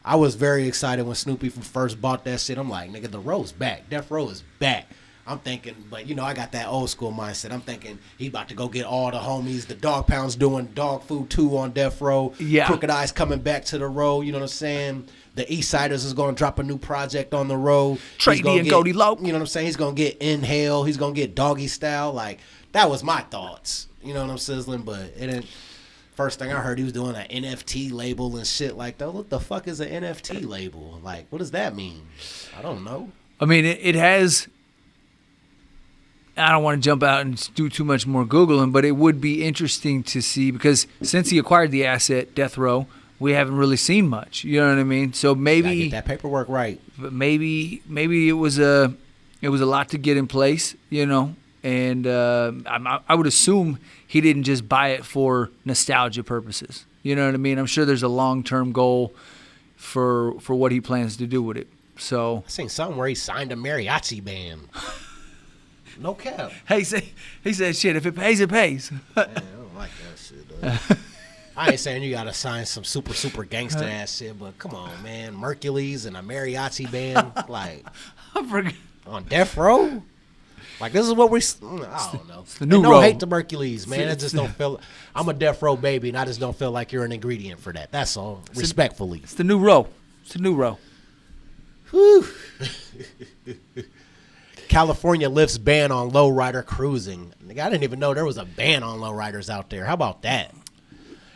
I was very excited when Snoopy first bought that shit. I'm like, nigga, the Row's back. Death Row is back. I'm thinking, but you know, I got that old school mindset. I'm thinking he about to go get all the homies. The Dog Pound's doing Dog Food 2 on Death Row. Yeah. Crooked Eyes coming back to the Row. You know what I'm saying? The East Siders is going to drop a new project on the Row. Trey D and Goldie Low. You know what I'm saying? He's going to get Inhale. He's going to get Doggy Style. Like, that was my thoughts. You know what I'm sizzling? But it didn't. First thing I heard, he was doing an NFT label and shit like that. What the fuck is an NFT label? Like, what does that mean? I don't know. I mean, it has. I don't want to jump out and do too much more Googling, but it would be interesting to see because since he acquired the asset, Death Row, we haven't really seen much. You know what I mean? So maybe get that paperwork right. But maybe it was a lot to get in place, you know. And I would assume he didn't just buy it for nostalgia purposes. You know what I mean? I'm sure there's a long-term goal for what he plans to do with it. So I seen something where he signed a mariachi band. No cap. He said, shit, if it pays, it pays. Man, I don't like that shit, though. I ain't saying you got to sign some super gangster ass shit, but come on, man. Mercules and a mariachi band, like, I forgot. On Death Row? Like, this is what I don't know. It's the new no row. hate to Mercules, man. I just don't feel, I'm a Death Row baby, and I just don't feel like you're an ingredient for that. That's all, respectfully. It's the new row. It's the new row. Whew. California lifts ban on lowrider cruising. I didn't even know there was a ban on lowriders out there. How about that?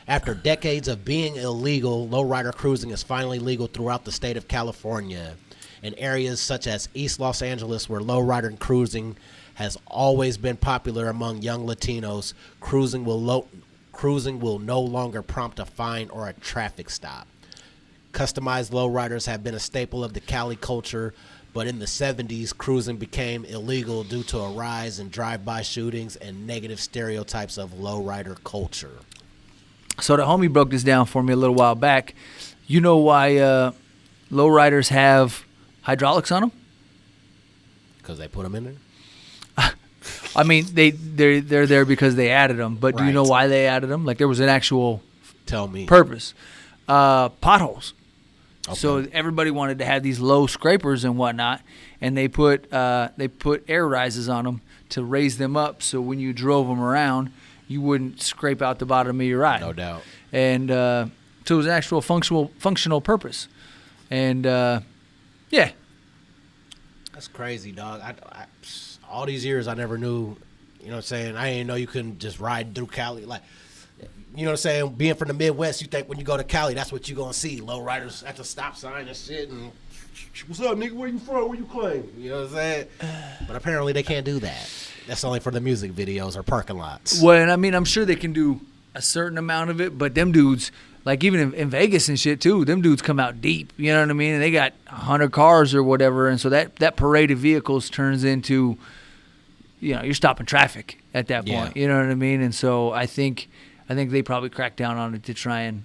After decades of being illegal, lowrider cruising is finally legal throughout the state of California. In areas such as East Los Angeles, where lowrider cruising has always been popular among young Latinos, cruising will no longer prompt a fine or a traffic stop. Customized lowriders have been a staple of the Cali culture, but in the 70s, cruising became illegal due to a rise in drive-by shootings and negative stereotypes of lowrider culture. So the homie broke this down for me a little while back. You know why lowriders have hydraulics on them? Because they put them in there? I mean, they're there because they added them. But do you know Right. why they added them? Like, there was an actual Tell me. purpose. Potholes. Okay. So everybody wanted to have these low scrapers and whatnot, and they put air rises on them to raise them up so when you drove them around, you wouldn't scrape out the bottom of your ride. No doubt. And so it was an actual functional purpose. And, yeah. That's crazy, dog. I all these years I never knew, you know what I'm saying? I didn't know you couldn't just ride through Cali. Like, you know what I'm saying? Being from the Midwest, you think when you go to Cali, that's what you're going to see. Low riders at the stop sign and shit. And what's up, nigga? Where you from? Where you claim? You know what I'm saying? But apparently they can't do that. That's only for the music videos or parking lots. Well, and I mean, I'm sure they can do a certain amount of it, but them dudes, like even in Vegas and shit too, them dudes come out deep. You know what I mean? And they got 100 cars or whatever, and so that parade of vehicles turns into, you know, you're stopping traffic at that point. Yeah. You know what I mean? And so I think they probably cracked down on it to try and,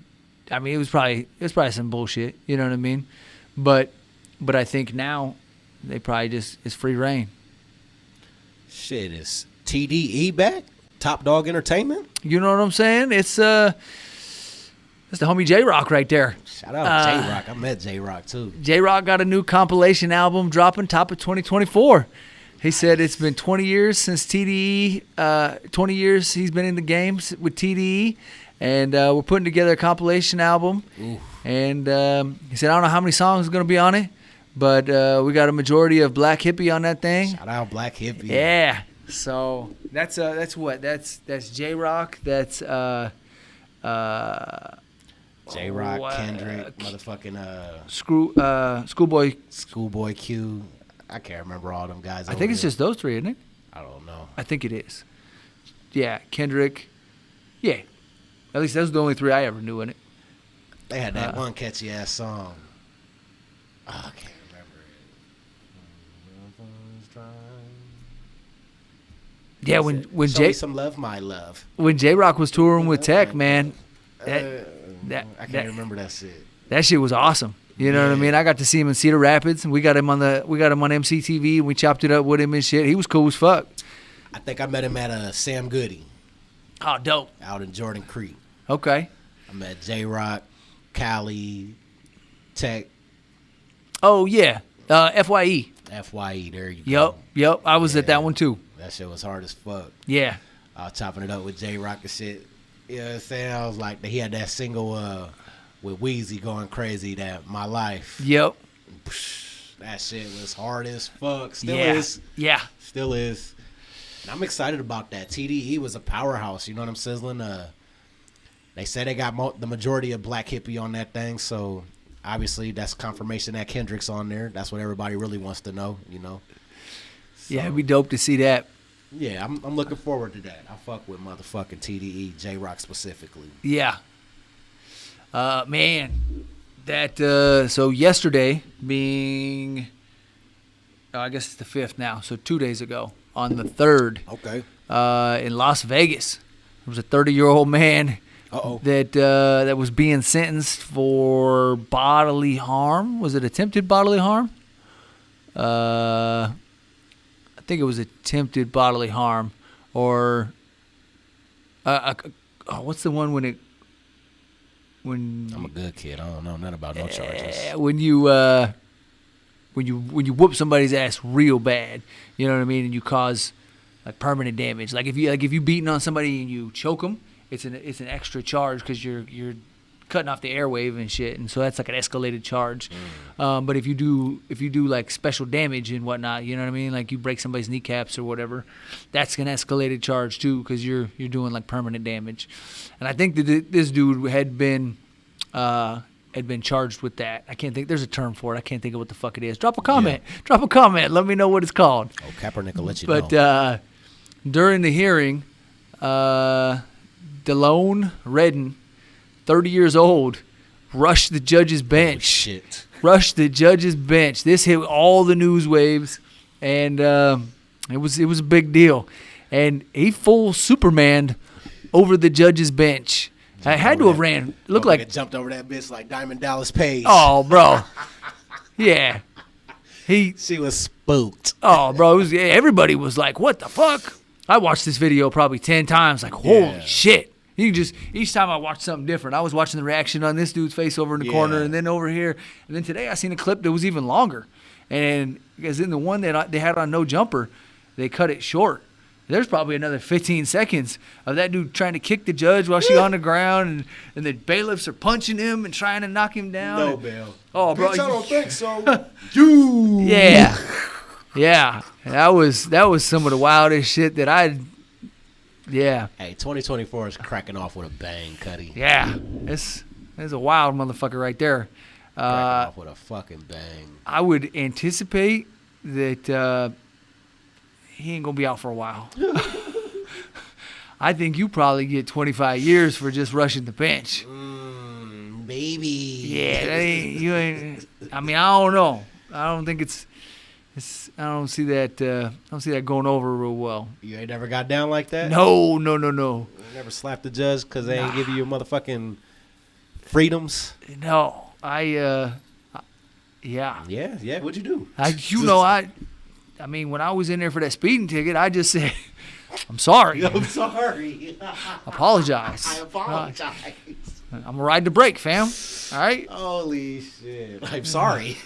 I mean, it was probably some bullshit. You know what I mean? But I think now they probably just, it's free reign. Shit, is TDE back? Top Dog Entertainment? You know what I'm saying? It's, I mean, they're there because they added them. But do you know why they added them? Like, there was an actual That's the homie J-Rock right there. Shout out J-Rock. I met J-Rock, too. J-Rock got a new compilation album dropping top of 2024. He said it's been 20 years since TDE. 20 years he's been in the game with TDE. And we're putting together a compilation album. Ooh. And he said, I don't know how many songs are going to be on it, but we got a majority of Black Hippie on that thing. Shout out Black Hippie. Yeah. So that's what? That's J-Rock. That's J-Rock, Kendrick, motherfucking Schoolboy Q. I can't remember all them guys. I think it's just those three, isn't it? I don't know. I think it is. Yeah, Kendrick. Yeah. At least those are the only three I ever knew in it. They had that one catchy ass song. Oh, I can't remember it. Yeah, when Show me some love, my love. When J-Rock was touring with Tech, man, I can't remember that shit. That shit was awesome. You know what I mean? I got to see him in Cedar Rapids, and we got him on EmceeTV, and we chopped it up with him and shit. He was cool as fuck. I think I met him at Sam Goody. Oh, dope. Out in Jordan Creek. Okay. I met J-Rock, Cali, Tech. Oh, yeah. FYE. FYE, there you go. Yep. I was at that one, too. That shit was hard as fuck. Yeah. I was chopping it up with J-Rock and shit. You know what I'm saying? I was like, he had that single with Weezy going crazy, that My Life. Yep. That shit was hard as fuck. Still is. Yeah. Still is. And I'm excited about that. TDE was a powerhouse. You know what I'm sizzling? They say they got the majority of Black Hippie on that thing, so obviously that's confirmation that Kendrick's on there. That's what everybody really wants to know, you know? So, yeah, it'd be dope to see that. Yeah, I'm looking forward to that. I fuck with motherfucking TDE, J-Rock specifically. Yeah. Man, that so yesterday being, I guess it's the 5th now, so 2 days ago on the 3rd. Okay. In Las Vegas, there was a 30-year-old man that was being sentenced for bodily harm. Was it attempted bodily harm? I think it was attempted bodily harm, or what's the one when I'm a good kid. I don't know nothing about no charges. When you whoop somebody's ass real bad, you know what I mean, and you cause like permanent damage. Like if you beating on somebody and you choke them, it's an extra charge because you're cutting off the airwave and shit, and so that's like an escalated charge. But if you do like special damage and whatnot, you know what I mean, like you break somebody's kneecaps or whatever, that's an escalated charge too because you're doing like permanent damage. And I think that this dude had been charged with that. I can't think. There's a term for it. I can't think of what the fuck it is. Drop a comment. Yeah. Drop a comment. Let me know what it's called. Oh, Kaepernick will let you know. But during the hearing, Delone Redden, 30 years old, rushed the judge's bench. Oh, shit. Rushed the judge's bench. This hit all the news waves, and it was a big deal. And he full Superman'd over the judge's bench. I had to have ran. Looked like it jumped over that bitch like Diamond Dallas Page. Oh, bro. Yeah. She was spooked. Oh, bro. Everybody was like, what the fuck? I watched this video probably 10 times. Like, holy shit. Each time I watched something different. I was watching the reaction on this dude's face over in the corner, and then over here. And then today I seen a clip that was even longer. And because in the one that they had on No Jumper, they cut it short. There's probably another 15 seconds of that dude trying to kick the judge while she's on the ground, and the bailiffs are punching him and trying to knock him down. No, Bill. Oh, bro. Bitch, I don't think so. You. Yeah. Yeah. That was some of the wildest shit that yeah. Hey, 2024 is cracking off with a bang, Cuddy. Yeah. It's a wild motherfucker right there. Cracking off with a fucking bang. I would anticipate that he ain't going to be out for a while. I think you probably get 25 years for just rushing the bench. Baby. Yeah, you ain't. I mean, I don't know. I don't think it's. I don't see that. I don't see that going over real well. You ain't never got down like that? No. You never slapped the judge because they ain't give you your motherfucking freedoms? No, yeah. Yeah. What'd you do? I mean, when I was in there for that speeding ticket, I just said, "I'm sorry." I'm sorry. Apologize. I apologize. I'm going to ride the brake, fam. All right? Holy shit. I'm sorry.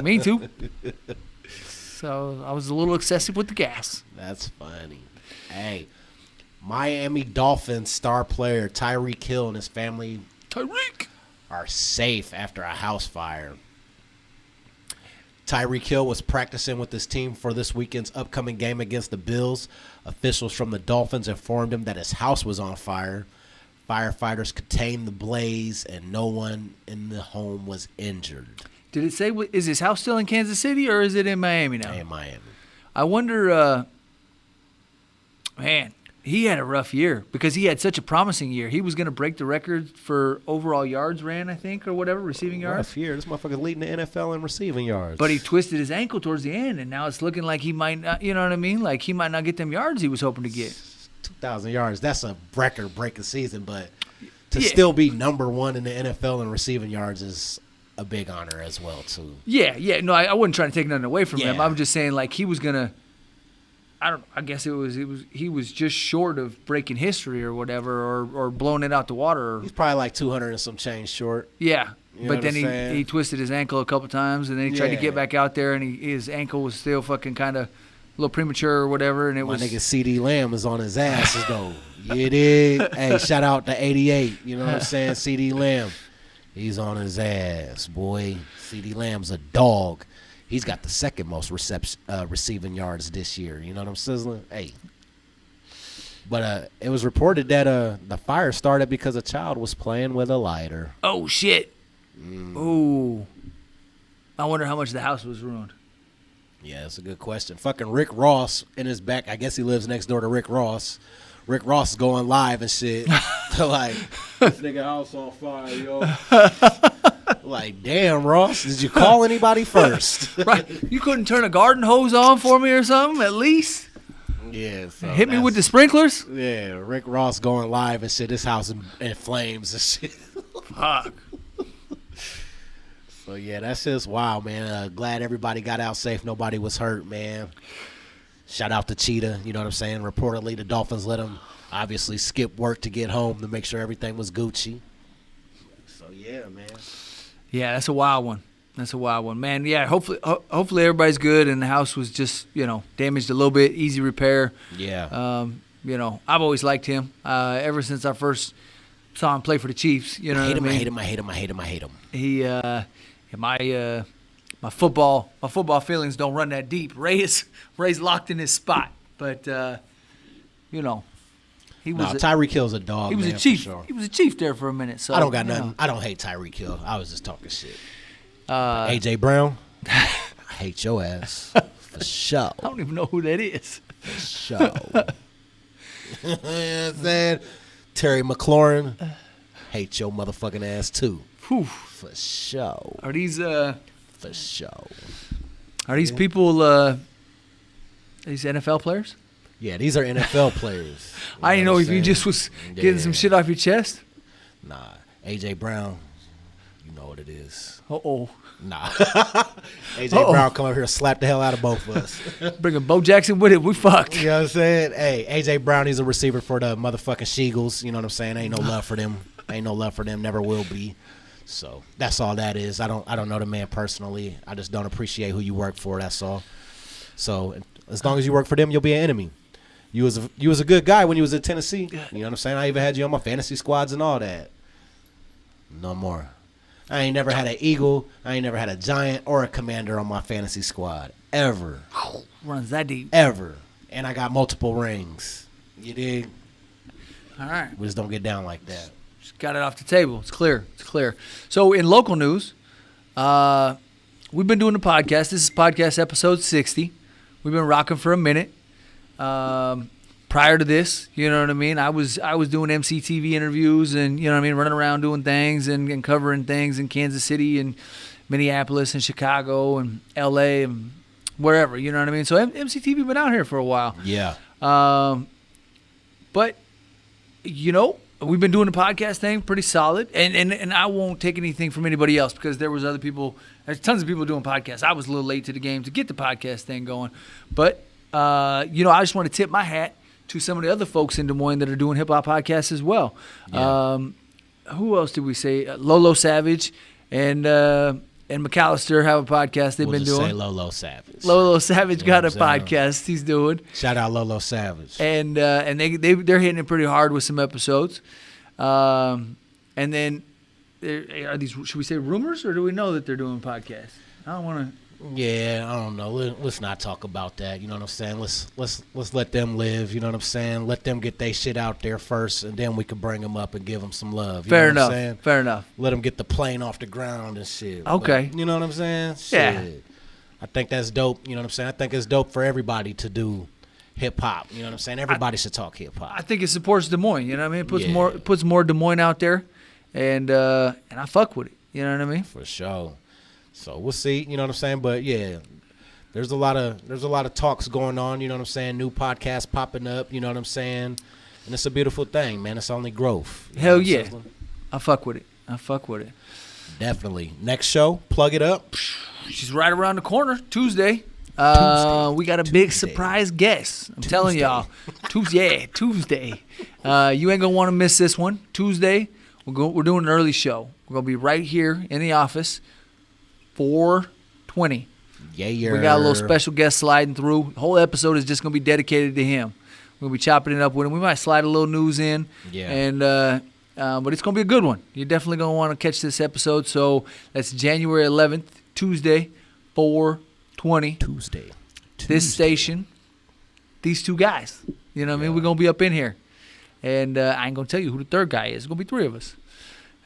Me too. So I was a little excessive with the gas. That's funny. Hey, Miami Dolphins star player Tyreek Hill and his family are safe after a house fire. Tyreek Hill was practicing with his team for this weekend's upcoming game against the Bills. Officials from the Dolphins informed him that his house was on fire. Firefighters contained the blaze, and no one in the home was injured. Did it say, is his house still in Kansas City or is it in Miami now? In Miami. I wonder, man, he had a rough year because he had such a promising year. He was going to break the record for overall yards ran, I think, or whatever, receiving yards. Rough year. This motherfucker's leading the NFL in receiving yards. But he twisted his ankle towards the end, and now it's looking like he might not, you know what I mean? Like he might not get them yards he was hoping to get. 2,000 yards. That's a record-breaking season, but to still be number one in the NFL in receiving yards is a big honor as well, too. Yeah. No, I wasn't trying to take nothing away from him. Yeah. I'm just saying, like, he was going to, I don't know, I guess he was just short of breaking history or whatever or blowing it out the water. He's probably like 200 and some change short. Yeah. You know But then what I'm saying? he twisted his ankle a couple times, and then he tried to get back out there, and his ankle was still fucking kind of a little premature or whatever, and it My was. nigga CD Lamb is on his ass though. You dig? Hey, shout out to 88. You know what I'm saying? CD Lamb. He's on his ass, boy. CD Lamb's a dog. He's got the second most receiving yards this year. You know what I'm sizzling? Hey. But it was reported that the fire started because a child was playing with a lighter. Oh shit! Ooh. I wonder how much the house was ruined. Yeah, that's a good question. Fucking Rick Ross in his back. I guess he lives next door to Rick Ross. Rick Ross is going live and shit. Like, this nigga house on fire, yo. Like, damn, Ross, did you call anybody first? Right. You couldn't turn a garden hose on for me or something, at least? Yeah. So Hit me with the sprinklers? Yeah, Rick Ross going live and shit. This house in flames and shit. Fuck. So, yeah, that's just wild, man. Glad everybody got out safe. Nobody was hurt, man. Shout out to Cheetah. You know what I'm saying? Reportedly, the Dolphins let him obviously skip work to get home to make sure everything was Gucci. So, yeah, man. Yeah, that's a wild one. That's a wild one. Man, yeah, hopefully everybody's good and the house was just, damaged a little bit, easy repair. Yeah. I've always liked him ever since I first saw him play for the Chiefs. You know what I mean? I hate him. He, my football feelings don't run that deep. Ray's locked in his spot, but he was. Tyreek Hill's a dog. He was man, a chief. For sure. He was a chief there for a minute. So I don't got nothing. I don't hate Tyreek Hill. I was just talking shit. AJ Brown, I hate your ass for sure. I don't even know who that is. For sure. You know what I'm saying? Terry McLaurin, hate your motherfucking ass too. Whew. For sure. Are these For sure. Are these people these NFL players? Yeah, these are NFL players. I didn't know if you just was getting some shit off your chest. Nah, AJ Brown, you know what it is. Uh-oh. Nah. AJ Brown come over here and slap the hell out of both of us. Bringing Bo Jackson with it, we fucked. You know what I'm saying? Hey, AJ Brown, he's a receiver for the motherfucking Sheagles. You know what I'm saying? Ain't no love for them. Ain't no love for them. Never will be. So that's all that is. I don't know the man personally. I just don't appreciate who you work for. That's all. So as long as you work for them, you'll be an enemy. You was a good guy when you was in Tennessee. You know what I'm saying? I even had you on my fantasy squads and all that. No more. I ain't never had an Eagle. I ain't never had a Giant or a Commander on my fantasy squad. Ever. Runs that deep. Ever. And I got multiple rings. You dig? All right. We just don't get down like that. Just got it off the table. It's clear. So in local news, we've been doing the podcast. This is podcast episode 60. We've been rocking for a minute. Prior to this, you know what I mean? I was doing EmceeTV interviews and, you know what I mean, running around doing things and covering things in Kansas City and Minneapolis and Chicago and LA and wherever, you know what I mean? So EmceeTV been out here for a while. Yeah. But, we've been doing the podcast thing pretty solid. And I won't take anything from anybody else because there's tons of people doing podcasts. I was a little late to the game to get the podcast thing going. But, I just want to tip my hat to some of the other folks in Des Moines that are doing hip-hop podcasts as well. Yeah. who else did we say? Lolo Savage and McAllister have a podcast they've been doing. Say Lolo Savage. Lolo Savage got a podcast he's doing. Shout out Lolo Savage. And they're hitting it pretty hard with some episodes. And then are these, should we say rumors, or do we know that they're doing podcasts? I don't want to. Yeah, I don't know. Let's not talk about that. You know what I'm saying? Let's let them live. You know what I'm saying? Let them get their shit out there first, and then we can bring them up and give them some love. Fair enough. Fair enough. Let them get the plane off the ground and shit. Okay. But, you know what I'm saying? Shit. Yeah. I think that's dope. You know what I'm saying? I think it's dope for everybody to do hip hop. You know what I'm saying? Everybody should talk hip hop. I think it supports Des Moines. You know what I mean? It puts more Des Moines out there, and I fuck with it. You know what I mean? For sure. So we'll see, you know what I'm saying? But yeah, there's a lot of talks going on, you know what I'm saying? New podcasts popping up, you know what I'm saying? And it's a beautiful thing, man. It's only growth. Hell yeah. I fuck with it. Definitely. Next show, plug it up. She's right around the corner, Tuesday. We got a big surprise guest. I'm telling y'all. Tuesday. You ain't gonna want to miss this one. Tuesday, we're doing an early show. We're gonna be right here in the office. 4:20. Yeah. We got a little special guest sliding through. The whole episode is just going to be dedicated to him. We're going to be chopping it up with him. We might slide a little news in. Yeah. And but it's going to be a good one. You're definitely going to want to catch this episode. So that's January 11th, Tuesday, 4:20. Tuesday. This station, these two guys. You know what I mean? We're going to be up in here. And I ain't going to tell you who the third guy is. It's going to be three of us.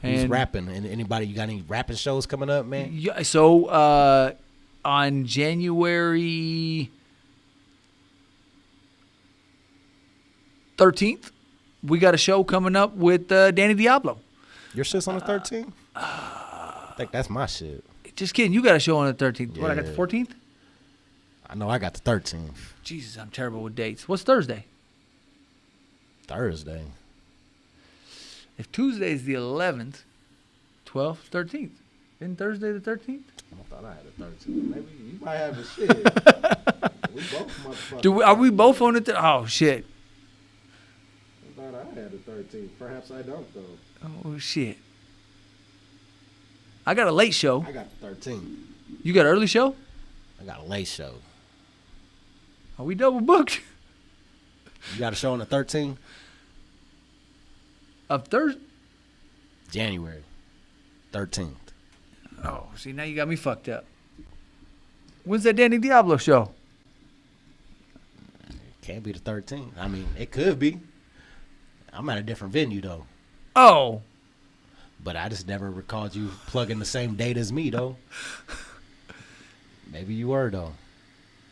Who's rapping? And anybody, you got any rapping shows coming up, man? Yeah, so on January 13th, we got a show coming up with Danny Diablo. Your shit's on the 13th? I think that's my shit. Just kidding. You got a show on the 13th. Yeah. What, I got the 14th? I know I got the 13th. Jesus, I'm terrible with dates. What's Thursday? Thursday. If Tuesday's the 11th, 12th, 13th. Isn't Thursday the 13th? I thought I had the 13th. Maybe you might have the shit. We both motherfuckers. Are we both on it? Oh, shit. I thought I had the 13th. Perhaps I don't, though. Oh, shit. I got a late show. I got the 13th. You got an early show? I got a late show. Are we double booked? You got a show on the 13th? Of Thursday? January 13th. Oh, see, now you got me fucked up. When's that Danny Diablo show? It can't be the 13th. I mean, it could be. I'm at a different venue, though. Oh. But I just never recalled you plugging the same date as me, though. Maybe you were, though.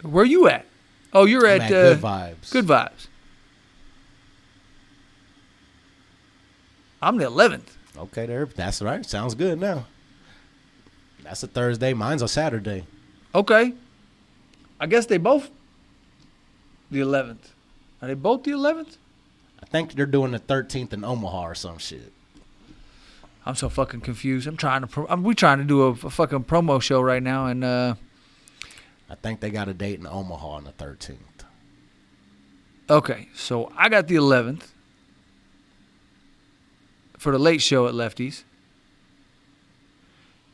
Where you at? Oh, you're at Good Vibes. Good Vibes. I'm the 11th. Okay, there. That's right. Sounds good now. That's a Thursday. Mine's a Saturday. Okay. I guess they both the 11th. Are they both the 11th? I think they're doing the 13th in Omaha or some shit. I'm so fucking confused. We trying to do a fucking promo show right now, and I think they got a date in Omaha on the 13th. Okay, so I got the 11th for the late show at Lefty's.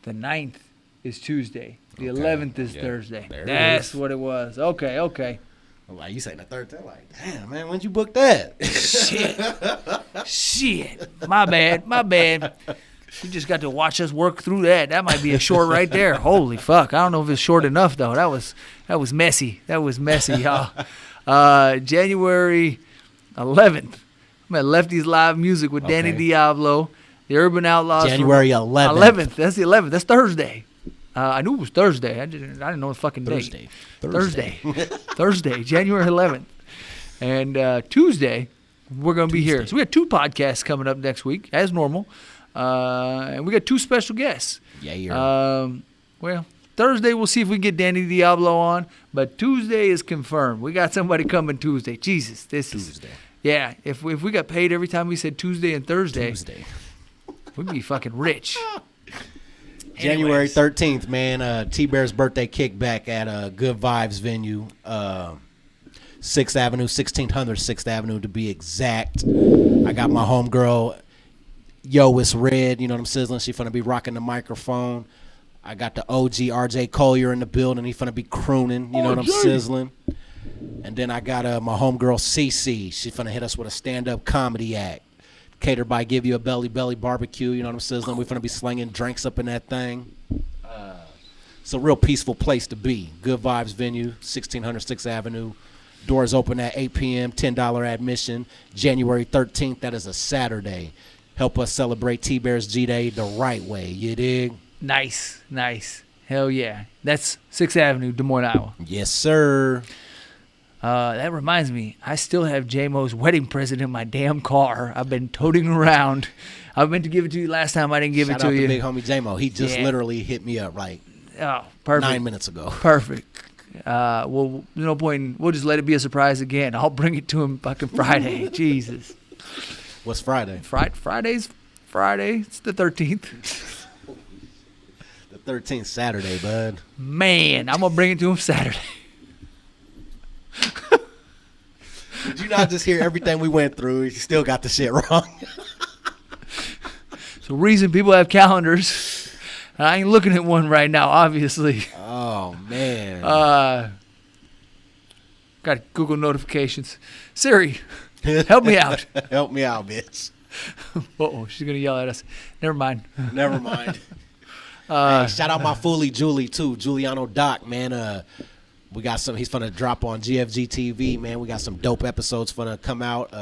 The 9th is Tuesday. The 11th is Thursday. That's what it was. Okay. Like you saying the 13th, like, damn, man, when'd you book that? Shit. My bad. You just got to watch us work through that. That might be a short right there. Holy fuck. I don't know if it's short enough, though. That was messy. Y'all. January 11th. I'm at Lefty's Live Music with Danny Diablo, the Urban Outlaws. January 11th. 11th. That's the 11th. That's Thursday. I knew it was Thursday. I didn't know the fucking date. Thursday, January 11th. And Tuesday, we're going to be here. So we got 2 podcasts coming up next week, as normal. And we got 2 special guests. Yeah. Well, Thursday, we'll see if we get Danny Diablo on. But Tuesday is confirmed. We got somebody coming Tuesday. Jesus, this Tuesday. Yeah, if we got paid every time we said Tuesday and Thursday, we'd be fucking rich. January 13th, man. T-Bear's birthday kickback at Good Vibes venue. 6th Avenue, 1600 6th Avenue to be exact. I got my homegirl, Yo, it's Red. You know what I'm sizzling. She finna be rocking the microphone. I got the OG RJ Collier in the building. He finna be crooning. You know what I'm sizzling. And then I got my homegirl CC. She finna hit us with a stand-up comedy act. Catered by Give You a Belly Belly Barbecue. You know what I'm sizzling. We finna be slinging drinks up in that thing. It's a real peaceful place to be. Good vibes venue, 1600 6th Avenue. Doors open at 8 p.m., $10 admission. January 13th, that is a Saturday. Help us celebrate T-Bear's G-Day the right way. You dig? Nice. Hell yeah. That's 6th Avenue, Des Moines, Iowa. Yes, sir. That reminds me, I still have J-Mo's wedding present in my damn car. I've been toting around. I meant to give it to you last time. I didn't give it to you. Shout out to big homie J-Mo. He just literally hit me up like 9 minutes ago. Perfect. Well, no point. We'll just let it be a surprise again. I'll bring it to him fucking Friday. Jesus. What's Friday? Friday's Friday. It's the 13th. The 13th Saturday, bud. Man, I'm going to bring it to him Saturday. Did you not just hear everything we went through? You still got the shit wrong. It's the reason people have calendars. I ain't looking at one right now, obviously. Oh, man. Got Google notifications. Siri, help me out. Help me out, bitch. Uh-oh, she's going to yell at us. Never mind. Hey, shout out my foolie, Julie, too. Giuliano Doc, man. We got some. He's finna drop on GFG TV, man. We got some dope episodes finna come out.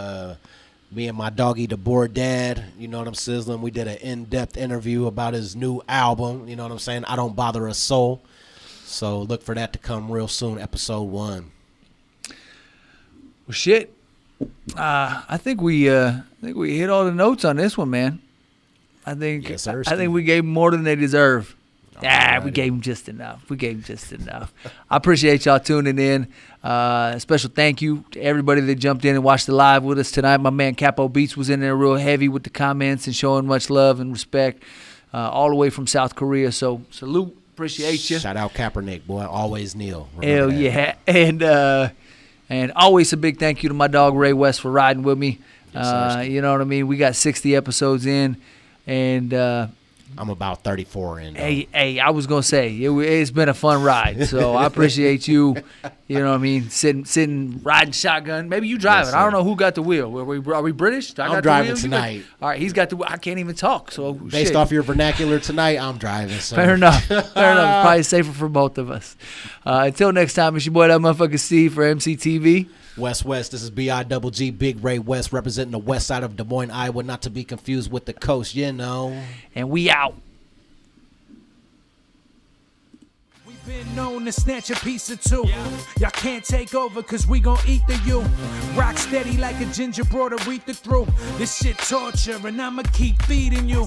Me and my doggy, the Bored Dad. You know what I'm sizzling. We did an in-depth interview about his new album. You know what I'm saying? I Don't Bother a Soul. So look for that to come real soon. Episode 1. Well, shit. I think we hit all the notes on this one, man. I think Yes, sir, I think we gave them more than they deserve. Alrighty. We gave them just enough. I appreciate y'all tuning in. Special thank you to everybody that jumped in and watched the live with us tonight. My man Capo Beats was in there real heavy with the comments and showing much love and respect all the way from South Korea. So salute, appreciate you. Shout out Kaepernick, boy. Always kneel. Hell yeah. And always a big thank you to my dog Ray West for riding with me. Yes, you know what I mean? We got 60 episodes in, and I'm about 34 in. Hey, I was gonna say it's been a fun ride, so I appreciate you. You know what I mean? Sitting, riding shotgun. Maybe you driving. Yes, I don't know who got the wheel. Are we British? I'm driving tonight. All right, he's got the. I can't even talk. So Based off your vernacular tonight, I'm driving. So. Fair enough. It's probably safer for both of us. Until next time, it's your boy that motherfucker Steve for EmceeTV. West, this is B-I-double-G, Big Ray West, representing the west side of Des Moines, Iowa, not to be confused with the coast, you know. And we out. Been known to snatch a piece or two. Y'all can't take over cause we gon' eat the you. Rock steady like a ginger brought Aretha through. This shit torture and I'ma keep feeding you.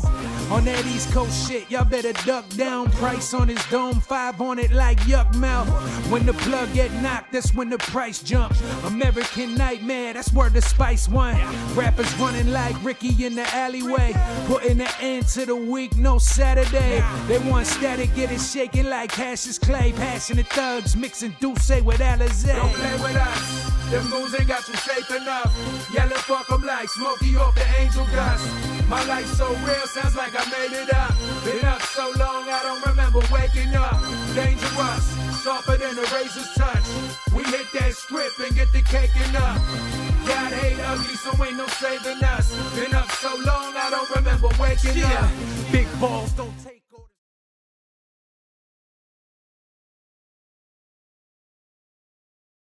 On that East Coast shit, y'all better duck down. Price on his dome, 5 on it like yuck mouth. When the plug get knocked, that's when the price jumps. American Nightmare, that's where the Spice won. Rappers running like Ricky in the alleyway. Putting an end to the week, no Saturday. They want static, get it shaking like Cassius Clay. Passionate thugs mixing Douce with Alizé. Don't play with us, them moves ain't got you safe enough. Yelling fuck them like Smokey off the angel dust. My life so real, sounds like I made it up. Been up so long, I don't remember waking up. Dangerous, sharper than a razor's touch. We hit that strip and get the caking up. God hate ugly, so ain't no saving us. Been up so long, I don't remember waking up. Big balls don't take